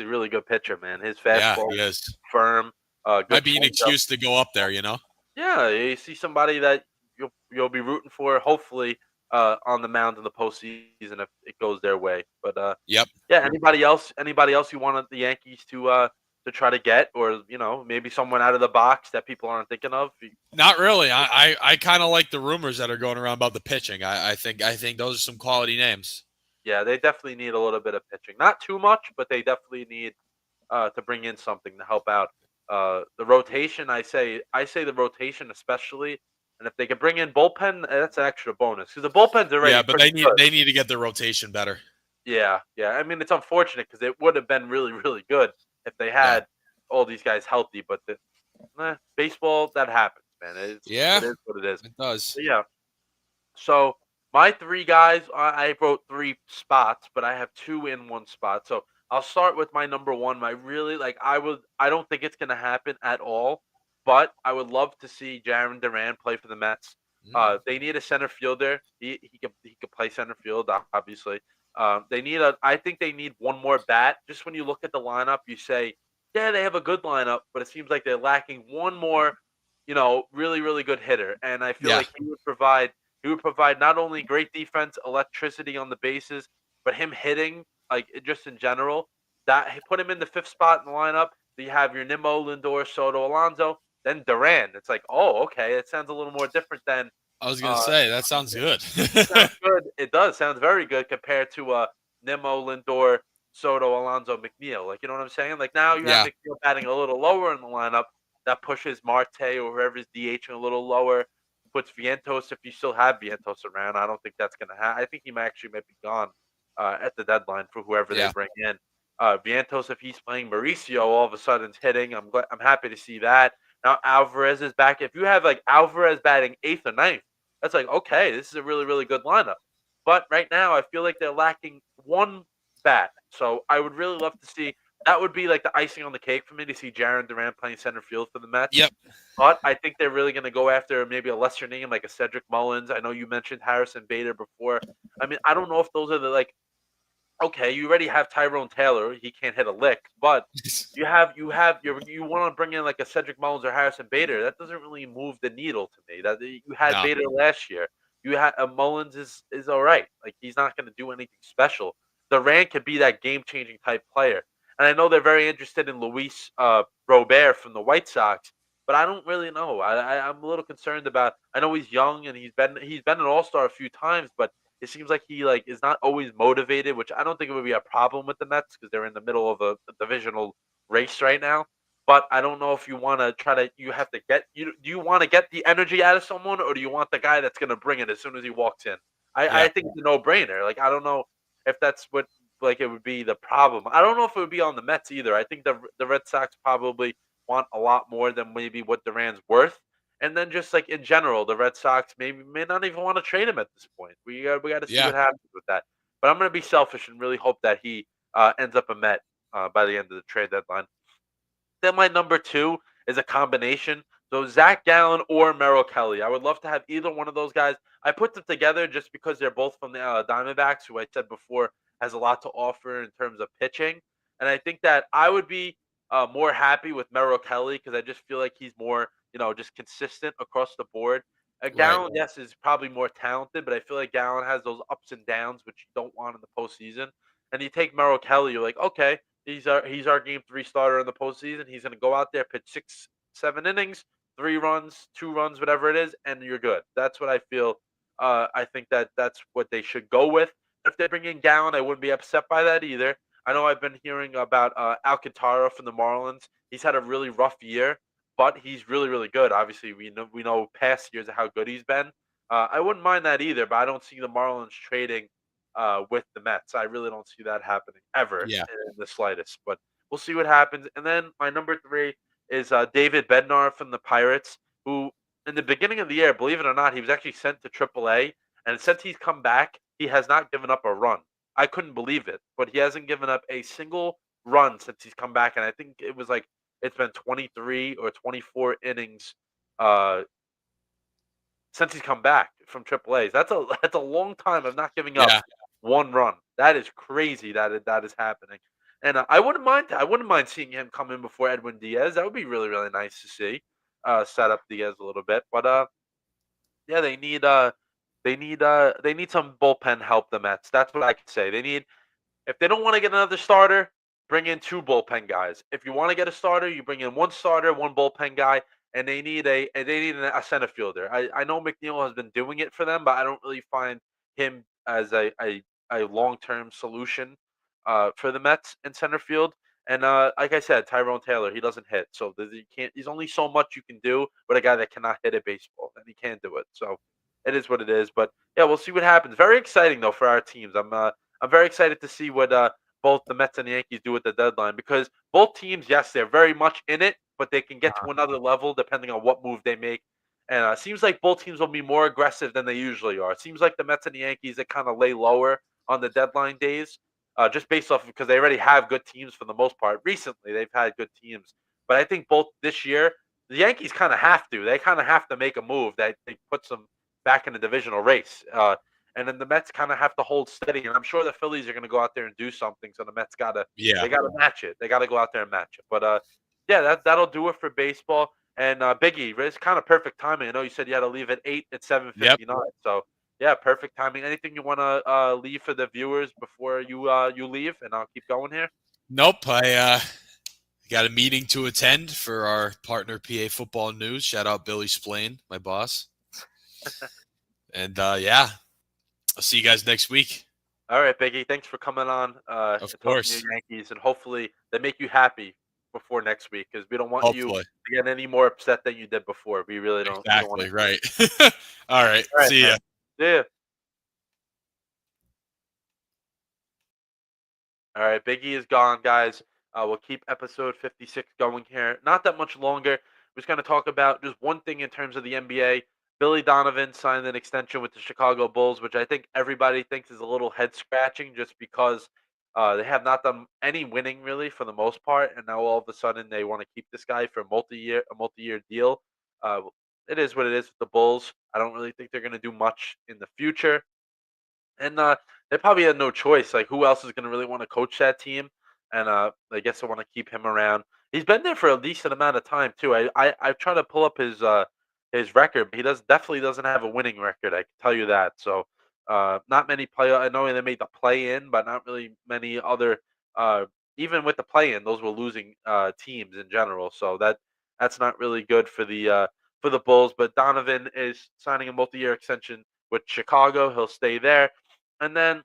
A: really good pitcher, man. His
B: Yeah,
A: fastball
B: he is.
A: firm, good
B: Might be an
A: changeup.
B: excuse to go up there, you know?
A: Yeah, you see somebody that you'll be rooting for, hopefully, on the mound in the postseason if it goes their way. But
B: Yep.
A: yeah, anybody else you want the Yankees to try to get, or maybe someone out of the box that people aren't thinking of.
B: Not really. I kind of like the rumors that are going around about the pitching. I think those are some quality names.
A: Yeah, they definitely need a little bit of pitching, not too much, but they definitely need to bring in something to help out. The rotation, I say the rotation especially, and if they could bring in bullpen, that's an extra bonus because the bullpen's
B: Yeah,
A: already
B: but
A: pretty good.
B: they need to get their rotation better.
A: Yeah, yeah. I mean, it's unfortunate because it would have been really, really good if they
B: Yeah.
A: had all these guys healthy. But baseball, that happens, man.
B: Yeah,
A: It is what it is.
B: it does.
A: But yeah. So my three guys, I wrote three spots, but I have two in one spot. So I'll start with my number one. My really like, I don't think it's gonna happen at all, but I would love to see Jaron Duran play for the Mets.
B: Mm.
A: They need a center fielder. He could play center field, obviously. I think they need one more bat. Just when you look at the lineup, you say, yeah, they have a good lineup, but it seems like they're lacking one more, really, really good hitter. And I feel
B: Yeah,
A: like he would provide not only great defense, electricity on the bases, but him hitting, like just in general. That put him in the fifth spot in the lineup. So you have your Nimmo, Lindor, Soto, Alonso, then Duran. It's like, oh, okay, it sounds a little more different than.
B: I was gonna
A: Uh,
B: say that sounds good.
A: it sounds good. It does sounds very good compared to Nimmo, Lindor, Soto, Alonso, McNeil. Like you know what I'm saying? Like now you have
B: Yeah,
A: McNeil batting a little lower in the lineup. That pushes Marte or whoever's DHing a little lower. Puts Vientos if you still have Vientos around. I don't think that's gonna happen. I think he might be gone at the deadline for whoever they
B: yeah.
A: bring in. Vientos, if he's playing Mauricio, all of a sudden is hitting. I'm happy to see that. Now Alvarez is back. If you have like Alvarez batting eighth or ninth, that's like, okay, this is a really, really good lineup. But right now, I feel like they're lacking one bat. So I would really love to see that would be like the icing on the cake for me to see Jaron Duran playing center field for the Mets.
B: Yep.
A: But I think they're really going to go after maybe a lesser name like a Cedric Mullins. I know you mentioned Harrison Bader before. I mean, I don't know if those are the like okay, you already have Tyrone Taylor. He can't hit a lick, but you want to bring in like a Cedric Mullins or Harrison Bader. That doesn't really move the needle to me. That you had
B: No.
A: Bader last year. You had Mullins is all right. Like he's not going to do anything special. Durant could be that game changing type player. And I know they're very interested in Luis Robert from the White Sox, but I don't really know. I'm a little concerned about. I know he's young and he's been an All Star a few times, but it seems like he like is not always motivated, which I don't think it would be a problem with the Mets because they're in the middle of a divisional race right now. But I don't know if you want to try to. You have to get. Do you want to get the energy out of someone, or do you want the guy that's going to bring it as soon as he walks in? I
B: Yeah.
A: think it's a no brainer. Like I don't know if that's what like it would be the problem. I don't know if it would be on the Mets either. I think the Red Sox probably want a lot more than maybe what Duran's worth. And then just like in general, the Red Sox may not even want to trade him at this point. We got to see
B: Yeah.
A: what happens with that. But I'm going to be selfish and really hope that he ends up a Met by the end of the trade deadline. Then my number two is a combination. So Zach Gallen or Merrill Kelly. I would love to have either one of those guys. I put them together just because they're both from the Diamondbacks, who I said before has a lot to offer in terms of pitching. And I think that I would be more happy with Merrill Kelly because I just feel like he's more, just consistent across the board.
B: Right.
A: Gallen, yes, is probably more talented, but I feel like Gallen has those ups and downs which you don't want in the postseason. And you take Merrill Kelly, you're like, okay, he's our game three starter in the postseason. He's going to go out there, pitch 6, 7 innings, 3 runs, 2 runs, whatever it is, and you're good. That's what I feel. I think that's what they should go with. If they bring in Gallen, I wouldn't be upset by that either. I know I've been hearing about Alcantara from the Marlins. He's had a really rough year. but he's really, really good. Obviously, we know past years of how good he's been. I wouldn't mind that either, but I don't see the Marlins trading with the Mets. I really don't see that happening ever
B: Yeah.
A: in the slightest. But we'll see what happens. And then my number three is David Bednar from the Pirates, who in the beginning of the year, believe it or not, he was actually sent to AAA, and since he's come back, he has not given up a run. I couldn't believe it, but he hasn't given up a single run since he's come back, and I think it was like it's been 23 or 24 innings uh, since he's come back from AAA's. That's a long time of not giving up
B: Yeah.
A: one run. That is crazy that is happening. And I wouldn't mind seeing him come in before Edwin Diaz. That would be really, really nice to see. Set up Diaz a little bit, but yeah, they need some bullpen help. The Mets. That's what I can say. They need if they don't want to get another starter, bring in two bullpen guys. If you want to get a starter, you bring in one starter, one bullpen guy, and they need a center fielder. I know McNeil has been doing it for them, but I don't really find him as a long term solution for the Mets in center field. And like I said, Tyrone Taylor, he doesn't hit, so you can't. There's only so much you can do with a guy that cannot hit a baseball, and he can't do it. So it is what it is. But yeah, we'll see what happens. Very exciting though for our teams. I'm very excited to see what both the Mets and the Yankees do at the deadline because both teams, yes, they're very much in it, but they can get
B: Uh-huh.
A: to another level depending on what move they make. And it seems like both teams will be more aggressive than they usually are. It seems like the Mets and the Yankees that kind of lay lower on the deadline days, just based off because they already have good teams for the most part. Recently, they've had good teams, but I think both this year the Yankees kind of have to. They kind of have to make a move that they puts them back in the divisional race. And then the Mets kind of have to hold steady. And I'm sure the Phillies are going to go out there and do something. So the Mets
B: Yeah.
A: they gotta match it. They gotta go out there and match it. But yeah, that'll do it for baseball. And Biggie, it's kind of perfect timing. I know you said you had to leave at 8 at
B: Yep.
A: 7:59. So yeah, perfect timing. Anything you want to leave for the viewers before you leave, and I'll keep going here.
B: Nope. I got a meeting to attend for our partner PA Football News. Shout out Billy Splain, my boss. And yeah, I'll see you guys next week.
A: All right, Biggie. Thanks for coming on
B: Of
A: and talking to
B: course.
A: your Yankees, and hopefully they make you happy before next week because we don't want you
B: Hopefully.
A: to get any more upset than you did before. We really don't. We don't want
B: Exactly.
A: to see it.
B: Right. All right.
A: All right,
B: See
A: man.
B: ya.
A: Yeah. All right, Biggie is gone, guys. We'll keep episode 56 going here. Not that much longer. We're just going to talk about just one thing in terms of the NBA. Billy Donovan signed an extension with the Chicago Bulls, which I think everybody thinks is a little head scratching just because they have not done any winning really for the most part, and now all of a sudden they want to keep this guy for a multi-year deal. Uh, it is what it is with the Bulls. I don't really think they're going to do much in the future. And they probably had no choice. Like, who else is going to really want to coach that team? And I guess they want to keep him around. He's been there for a decent amount of time too. I try to pull up his record. But he definitely doesn't have a winning record. I can tell you that. So not many play. I know they made the play in, but not really many other. Uh, Even with the play in, those were losing teams in general. So that's not really good for the Bulls. But Donovan is signing a multi-year extension with Chicago. He'll stay there. And then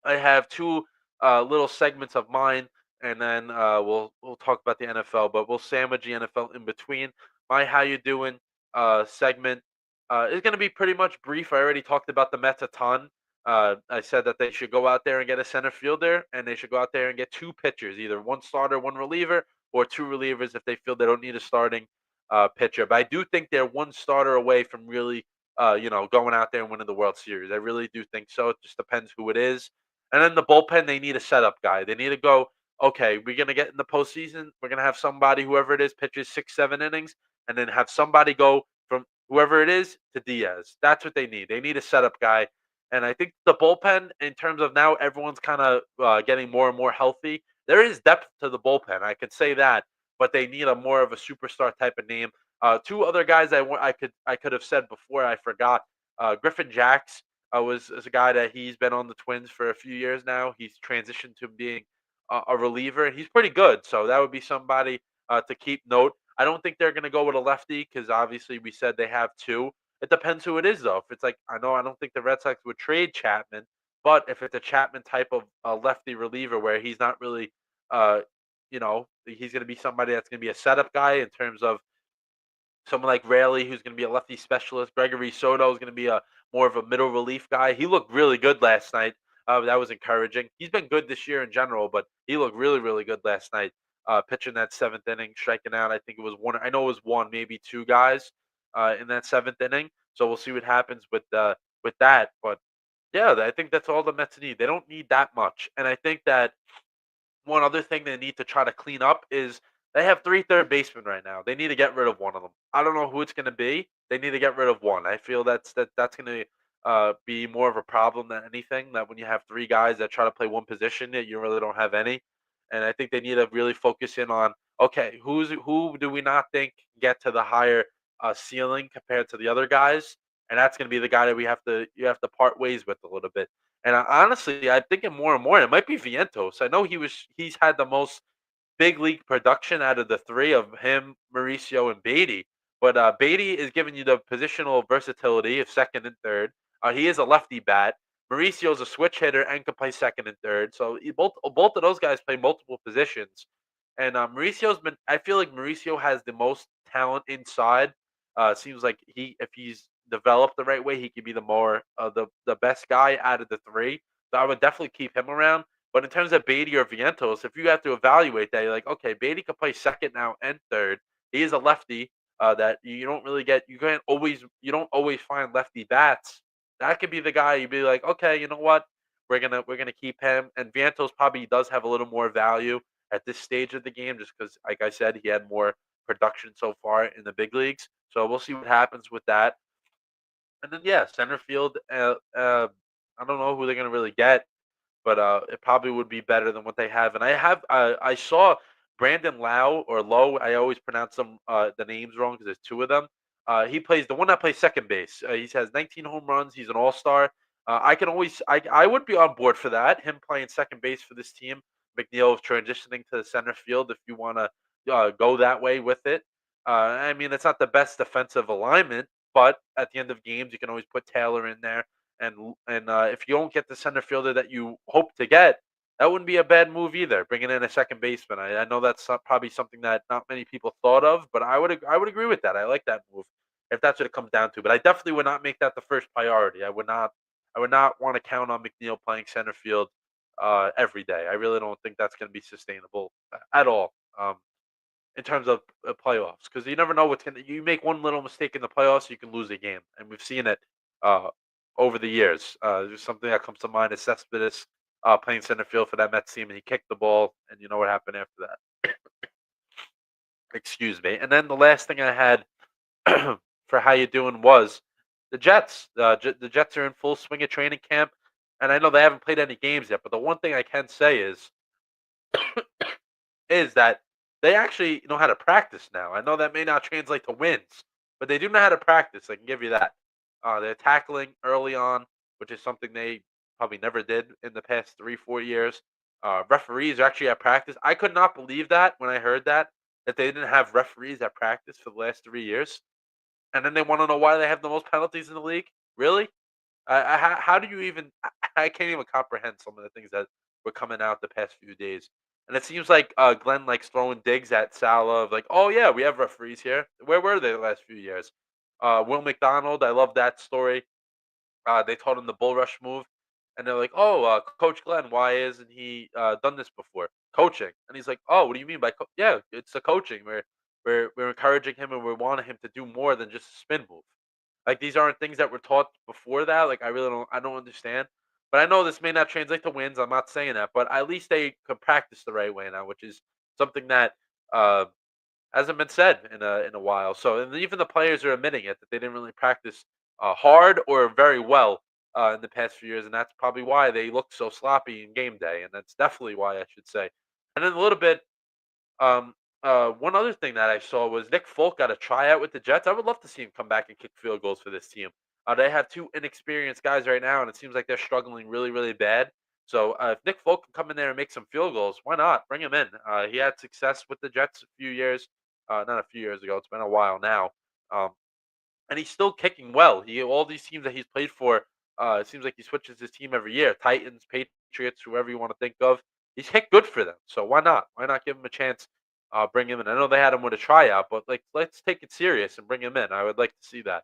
A: I have two little segments of mine, and then we'll talk about the NFL, but we'll sandwich the NFL in between. My "How You Doing" segment is going to be pretty much brief. I already talked about the Mets a ton. I said that they should go out there and get a center fielder, and they should go out there and get two pitchers, either one starter, one reliever, or two relievers if they feel they don't need a starting pitcher. But I do think they're one starter away from really going out there and winning the World Series. I really do think so. It just depends who it is. And then the bullpen, they need a setup guy. They need to go, okay, we're going to get in the postseason. We're going to have somebody, whoever it is, pitches 6, 7 innings, and then have somebody go from whoever it is to Diaz. That's what they need. They need a setup guy. And I think the bullpen, in terms of now everyone's kind of getting more and more healthy, there is depth to the bullpen. I could say that, but they need a more of a superstar type of name. Two other guys I could have said before I forgot. Griffin Jacks is a guy that he's been on the Twins for a few years now. He's transitioned to being a reliever, and he's pretty good. So that would be somebody to keep note. I don't think they're going to go with a lefty because obviously we said they have two. It depends who it is, though. If it's like I don't think the Red Sox would trade Chapman, but if it's a Chapman type of lefty reliever where he's not really, he's going to be somebody that's going to be a setup guy in terms of Someone like Rayleigh, who's going to be a lefty specialist. Gregory Soto is going to be a more of a middle relief guy. He looked really good last night. That was encouraging. He's been good this year in general, but he looked really, really good last night. Pitching that seventh inning, striking out. I think it was one. I know it was one, maybe two guys in that seventh inning. So we'll see what happens with that. But yeah, I think that's all the Mets need. They don't need that much, and I think that one other thing they need to try to clean up is they have three third basemen right now. They need to get rid of one of them. I don't know who it's going to be. They need to get rid of one. I feel that's going to be more of a problem than anything. That when you have three guys that try to play one position, that you really don't have any. And I think they need to really focus in on okay, who do we not think can get to the higher ceiling compared to the other guys, and that's going to be the guy that you have to part ways with a little bit. And honestly, I'm thinking more and more it might be Vientos. I know he's had the most big league production out of the three of him, Mauricio, and Beatty. But Beatty is giving you the positional versatility of second and third. He is a lefty bat. Mauricio's a switch hitter and can play second and third. So both of those guys play multiple positions. And Mauricio's been. I feel like Mauricio has the most talent inside. Seems like if he's developed the right way, he could be the best guy out of the three. So I would definitely keep him around. But in terms of Beatty or Vientos, if you have to evaluate that, you're like, okay, Beatty could play second now and third. He is a lefty that you don't really get. You don't always find lefty bats. That could be the guy you'd be like, okay, you know what? We're gonna keep him. And Vientos probably does have a little more value at this stage of the game, just because, like I said, he had more production so far in the big leagues. So we'll see what happens with that. And then yeah, center field. I don't know who they're gonna really get, but it probably would be better than what they have. And I saw Brandon Lau or Lowe. I always pronounce the names wrong because there's two of them. He plays the one that plays second base. He has 19 home runs. He's an all star. I would be on board for that. Him playing second base for this team. McNeil transitioning to the center field if you want to go that way with it. I mean, it's not the best defensive alignment, but at the end of games, you can always put Taylor in there and if you don't get the center fielder that you hope to get, that wouldn't be a bad move either. Bringing in a second baseman, I know that's probably something that not many people thought of, but I would agree with that. I like that move if that's what it comes down to. But I definitely would not make that the first priority. I would not want to count on McNeil playing center field every day. I really don't think that's going to be sustainable at all. In terms of playoffs, because you never know what's gonna. You make one little mistake in the playoffs, you can lose a game, and we've seen it uh, over the years. There's something that comes to mind is Cespedes playing center field for that Mets team, and he kicked the ball, and you know what happened after that. Excuse me. And then the last thing I had for how you doing was the Jets. The Jets are in full swing of training camp, and I know they haven't played any games yet. But the one thing I can say is that they actually know how to practice now. I know that may not translate to wins, but they do know how to practice. I can give you that. They're tackling early on, which is something they probably never did in the past 3, 4 years. Referees are actually at practice. I could not believe that when I heard that they didn't have referees at practice for the last 3 years. And then they want to know why they have the most penalties in the league. Really? How do you even? I can't even comprehend some of the things that were coming out the past few days. And it seems like Glenn likes throwing digs at Salah of like, oh yeah, we have referees here. Where were they the last few years? Will McDonald, I love that story. They taught him the bull rush move, and they're like, "Oh, Coach Glenn, why isn't he done this before? Coaching." And he's like, "Oh, what do you mean by yeah? It's the coaching. We're encouraging him, and we're wanting him to do more than just a spin move. Like these aren't things that were taught before that. Like I don't understand. But I know this may not translate to wins. I'm not saying that, but at least they could practice the right way now, which is something that uh, hasn't been said in a while. So and even the players are admitting it that they didn't really practice hard or very well in the past few years, and that's probably why they look so sloppy in game day, and that's definitely why I should say. And then a little bit, um, one other thing that I saw was Nick Folk got a tryout with the Jets. I would love to see him come back and kick field goals for this team. They have two inexperienced guys right now, and it seems like they're struggling really, really bad. So if Nick Folk can come in there and make some field goals, why not bring him in? He had success with the Jets a few years, not a few years ago. It's been a while now, um, and he's still kicking well. He all these teams that he's played for, it seems like he switches his team every year. Titans, Patriots, whoever you want to think of. He's hit good for them. So why not? Why not give him a chance bring him in. I know they had him with a tryout, but like let's take it serious and bring him in. I would like to see that.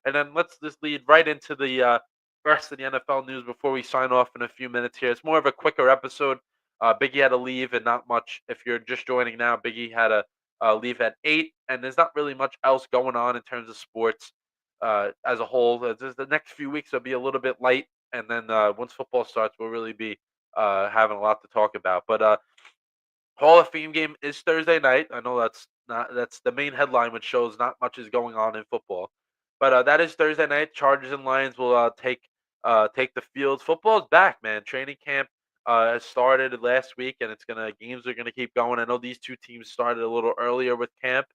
A: And then let's just lead right into the rest of the NFL news before we sign off in a few minutes here. It's more of a quicker episode. Biggie had to leave, and not much. If you're just joining now, Biggie had a leave at 8, and there's not really much else going on in terms of sports as a whole. Just the next few weeks will be a little bit light, and then once football starts, we'll really be having a lot to talk about. But Hall of Fame game is Thursday night. I know that's the main headline, which shows not much is going on in football, but that is Thursday night. Chargers and Lions will take the field. Football's back, man. Training camp has started last week, and games are gonna keep going. I know these two teams started a little earlier with camp.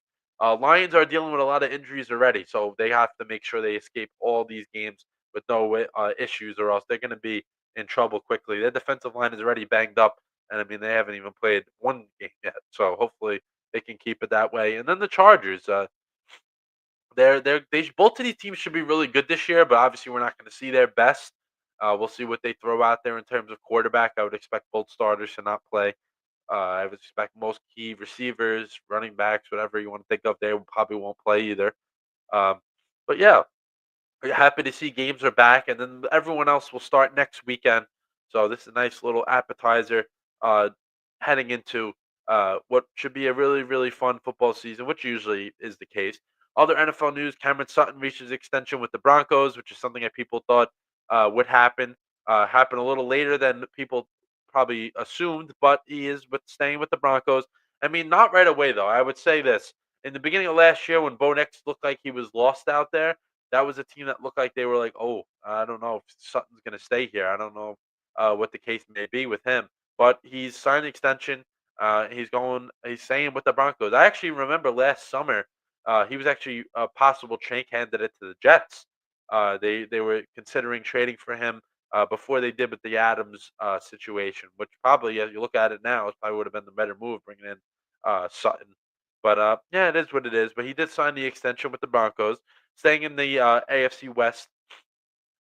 A: Lions are dealing with a lot of injuries already, so they have to make sure they escape all these games with no issues, or else they're gonna be in trouble quickly. Their defensive line is already banged up, and I mean, they haven't even played one game yet. So hopefully they can keep it that way. And then the Chargers, both of these teams should be really good this year, but obviously we're not going to see their best. We'll see what they throw out there in terms of quarterback. I would expect both starters to not play. I would expect most key receivers, running backs, whatever you want to think of, they probably won't play either. Um, but yeah, happy to see games are back, and then everyone else will start next weekend. So this is a nice little appetizer uh, heading into what should be a really, really fun football season, which usually is the case. Other NFL news: Cameron Sutton reaches extension with the Broncos, which is something that people thought would happen. Happen a little later than people probably assumed, but he is staying with the Broncos. I mean, not right away though. I would say this: in the beginning of last year, when Bo Nix looked like he was lost out there, that was a team that looked like they were like, "Oh, I don't know if Sutton's gonna stay here. I don't know what the case may be with him." But he's signed an extension. He's staying with the Broncos. I actually remember last summer, he was actually a possible trade candidate to the Jets. They were considering trading for him before they did with the Adams situation, which probably, as you look at it now, it probably would have been the better move bringing in Sutton. But yeah, it is what it is. But he did sign the extension with the Broncos. Staying in the AFC West,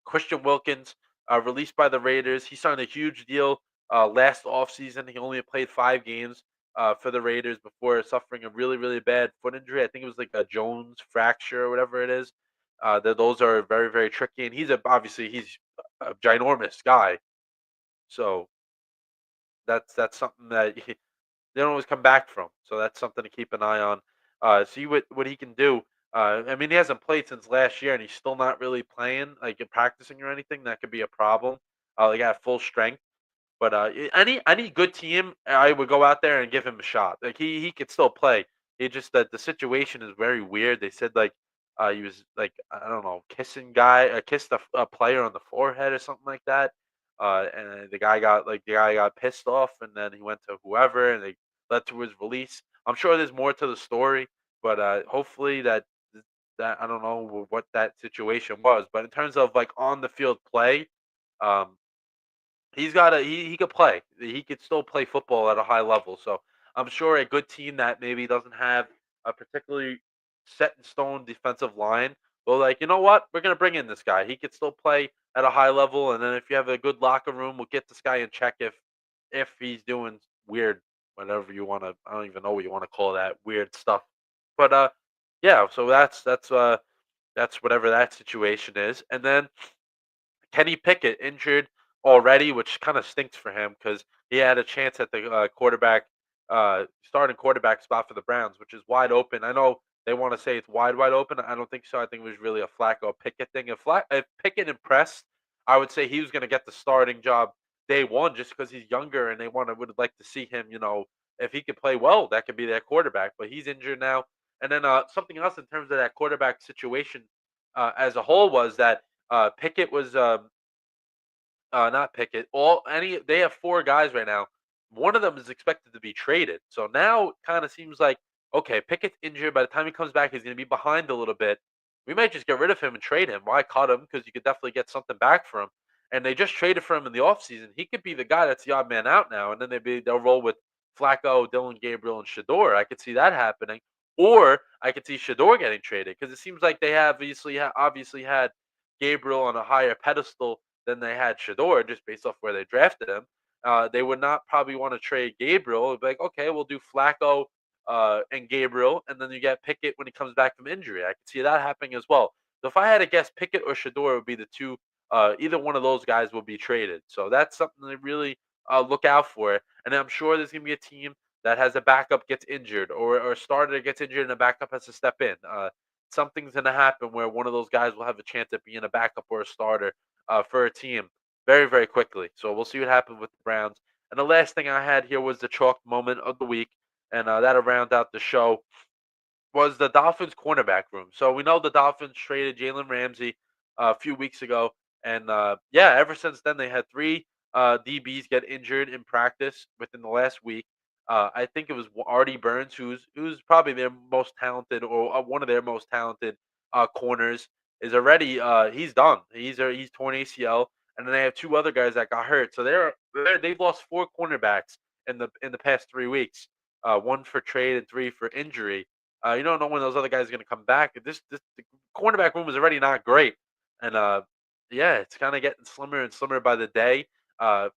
A: Christian Wilkins, released by the Raiders. He signed a huge deal last offseason. He only played 5 games for the Raiders before suffering a really, really bad foot injury. I think it was like a Jones fracture or whatever it is. Those are very, very tricky. And obviously he's a ginormous guy. So that's something that they don't always come back from. So that's something to keep an eye on. See what he can do. I mean, he hasn't played since last year, and he's still not really playing, like practicing or anything. That could be a problem. Like at full strength. But any good team, I would go out there and give him a shot. Like he could still play. He just that the situation is very weird. They said like he was like I don't know kissed a player on the forehead or something like that. And the guy got pissed off, and then he went to whoever, and they led to his release. I'm sure there's more to the story, but hopefully that I don't know what that situation was. But in terms of like on the field play, um, he could play. He could still play football at a high level. So I'm sure a good team that maybe doesn't have a particularly set in stone defensive line will like, you know what? We're gonna bring in this guy. He could still play at a high level, and then if you have a good locker room, we'll get this guy in check if he's doing weird whatever you wanna I don't even know what you want to call that, weird stuff. But yeah, so that's whatever that situation is. And then Kenny Pickett injured already, which kind of stinks for him because he had a chance at the starting quarterback spot for the Browns, which is wide open. I know they want to say it's wide open. I don't think so. I think it was really a Flacco Pickett thing. If Pickett impressed, I would say he was going to get the starting job day one just because he's younger and they would like to see him. If he could play well, that could be their quarterback. But he's injured now. And then something else in terms of that quarterback situation as a whole was that Pickett was not Pickett. They have 4 guys right now. One of them is expected to be traded. So now it kind of seems like okay, Pickett's injured. By the time he comes back, he's going to be behind a little bit. We might just get rid of him and trade him. Why cut him? Because you could definitely get something back for him. And they just traded for him in the offseason. He could be the guy that's the odd man out now. And then they'll roll with Flacco, Dylan Gabriel, and Shador. I could see that happening. Or I could see Shador getting traded because it seems like they have obviously had Gabriel on a higher pedestal than they had Shador just based off where they drafted him. They would not probably want to trade Gabriel. It'd be like, okay, we'll do Flacco and Gabriel, and then you get Pickett when he comes back from injury. I can see that happening as well. So if I had to guess, Pickett or Shador would be the two. Either one of those guys will be traded. So that's something to really look out for. And I'm sure there's going to be a team that has a backup gets injured, or a starter gets injured and a backup has to step in. Something's going to happen where one of those guys will have a chance at being a backup or a starter for a team very, very quickly. So we'll see what happens with the Browns. And the last thing I had here was the chalk moment of the week, and that'll round out the show was the Dolphins cornerback room. So we know the Dolphins traded Jalen Ramsey a few weeks ago, and yeah, ever since then they had three DBs get injured in practice within the last week. I think it was Artie Burns, who's probably their most talented, or one of their most talented corners, is already he's done. He's torn ACL, and then they have two other guys that got hurt. So they've lost four cornerbacks in the past 3 weeks. One for trade and three for injury. You don't know when those other guys are going to come back. This the cornerback room is already not great, and yeah, it's kind of getting slimmer and slimmer by the day. Uh,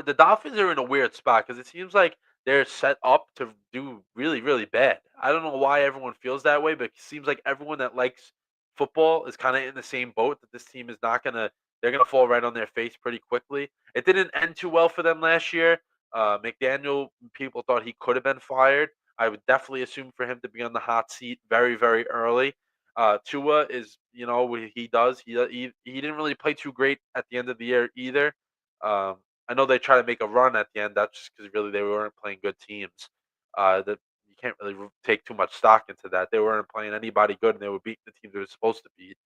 A: the Dolphins are in a weird spot because it seems like they're set up to do really, really bad. I don't know why everyone feels that way, but it seems like everyone that likes football is kind of in the same boat that this team is not gonna. They're gonna fall right on their face pretty quickly. It didn't end too well for them last year. McDaniel, people thought he could have been fired. I would definitely assume for him to be on the hot seat very, very early. Tua is, what he does. He didn't really play too great at the end of the year either. Um, I know they try to make a run at the end. That's just because really they weren't playing good teams. That you can't really take too much stock into that. They weren't playing anybody good, and they were beating the teams they were supposed to beat.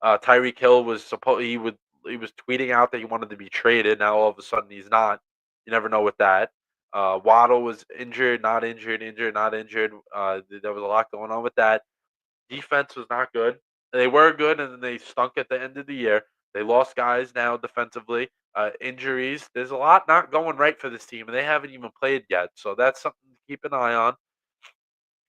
A: Tyreek Hill was supposed he was tweeting out that he wanted to be traded. Now all of a sudden he's not. You never know with that. Waddle was injured, not injured, injured, not injured. There was a lot going on with that. Defense was not good. They were good, and then they stunk at the end of the year. They lost guys now defensively. Injuries. There's a lot not going right for this team, and they haven't even played yet. So that's something to keep an eye on,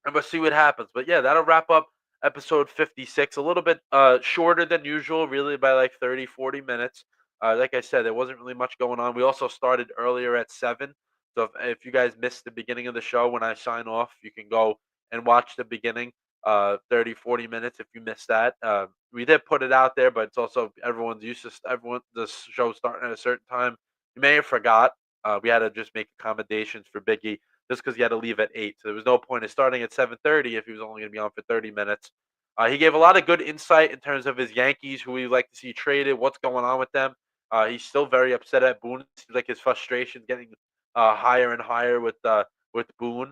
A: and we'll see what happens. But yeah, that'll wrap up episode 56. A little bit shorter than usual, really by like 30, 40 minutes. Like I said, there wasn't really much going on. We also started earlier at 7. So if you guys missed the beginning of the show when I sign off, you can go and watch the beginning 30, 40 minutes if you missed that. We did put it out there, but it's also everyone's used to everyone the show starting at a certain time. You may have forgot. We had to just make accommodations for Biggie just because he had to leave at 8. So there was no point in starting at 7:30 if he was only going to be on for 30 minutes. He gave a lot of good insight in terms of his Yankees, who he'd like to see traded, what's going on with them. He's still very upset at Boone. It seems like his frustration getting higher and higher with Boone.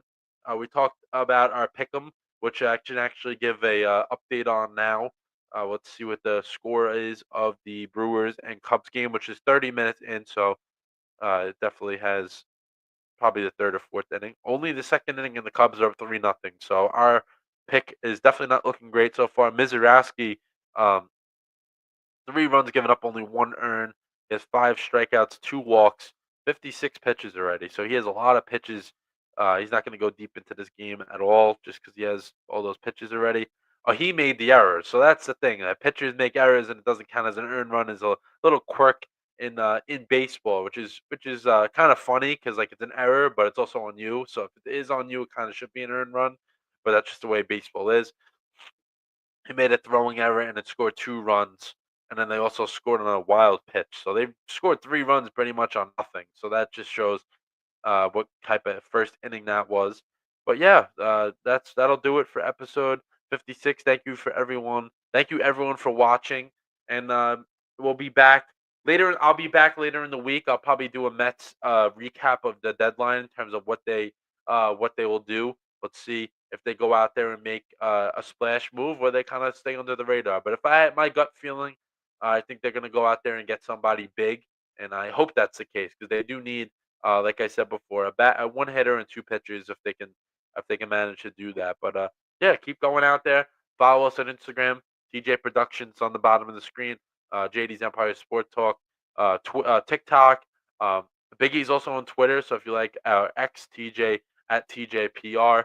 A: We talked about our pick'em, which I can actually give a update on now. Let's see what the score is of the Brewers and Cubs game, which is 30 minutes in. So it definitely has probably the third or fourth inning. Only the second inning, and the Cubs are up 3-0. So our pick is definitely not looking great so far. Mizurowski, um, 3 runs given up, only one earned. He has 5 strikeouts, 2 walks, 56 pitches already. So he has a lot of pitches. He's not going to go deep into this game at all just because he has all those pitches already. Oh, he made the errors. So that's the thing. Pitchers make errors and it doesn't count as an earned run is a little quirk in baseball, which is kind of funny because like it's an error, but it's also on you. So if it is on you, it kind of should be an earned run. But that's just the way baseball is. He made a throwing error and it scored 2 runs. And then they also scored on a wild pitch. So they scored 3 runs pretty much on nothing. So that just shows what type of first inning that was. But yeah, that'll do it for episode 56. Thank you for everyone. Thank you everyone for watching, and we'll be back later. I'll be back later in the week. I'll probably do a Mets recap of the deadline in terms of what they will do. Let's see if they go out there and make a splash move, or they kind of stay under the radar. But if I had my gut feeling, I think they're going to go out there and get somebody big, and I hope that's the case because they do need like I said before, a one hitter and 2 pitchers if they can manage to do that. But yeah, keep going out there. Follow us on Instagram, TJ Productions on the bottom of the screen. JD's Empire Sport Talk, TikTok. Um, Biggie's also on Twitter, so if you like our ex TJ at TJPR,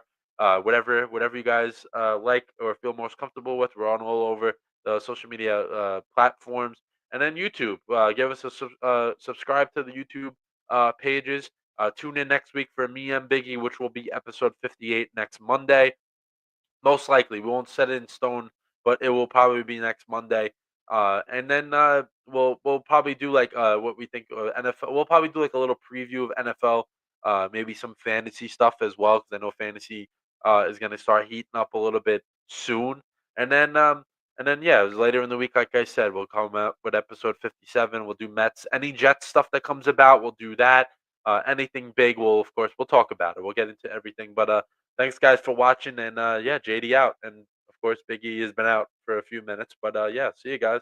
A: whatever you guys like or feel most comfortable with, we're on all over the social media platforms. And then YouTube, give us a subscribe to the YouTube pages. Tune in next week for me and Biggie, which will be episode 58 next Monday. Most likely, we won't set it in stone, but it will probably be next Monday. And then we'll probably do like what we think NFL. We'll probably do like a little preview of NFL, maybe some fantasy stuff as well, because I know fantasy is going to start heating up a little bit soon. And then yeah, later in the week, like I said, we'll come out with episode 57. We'll do Mets, any Jets stuff that comes about. We'll do that. Anything big, we'll talk about it. We'll get into everything, but thanks, guys, for watching. And yeah, JD out. And of course, Biggie has been out for a few minutes. But yeah, see you guys.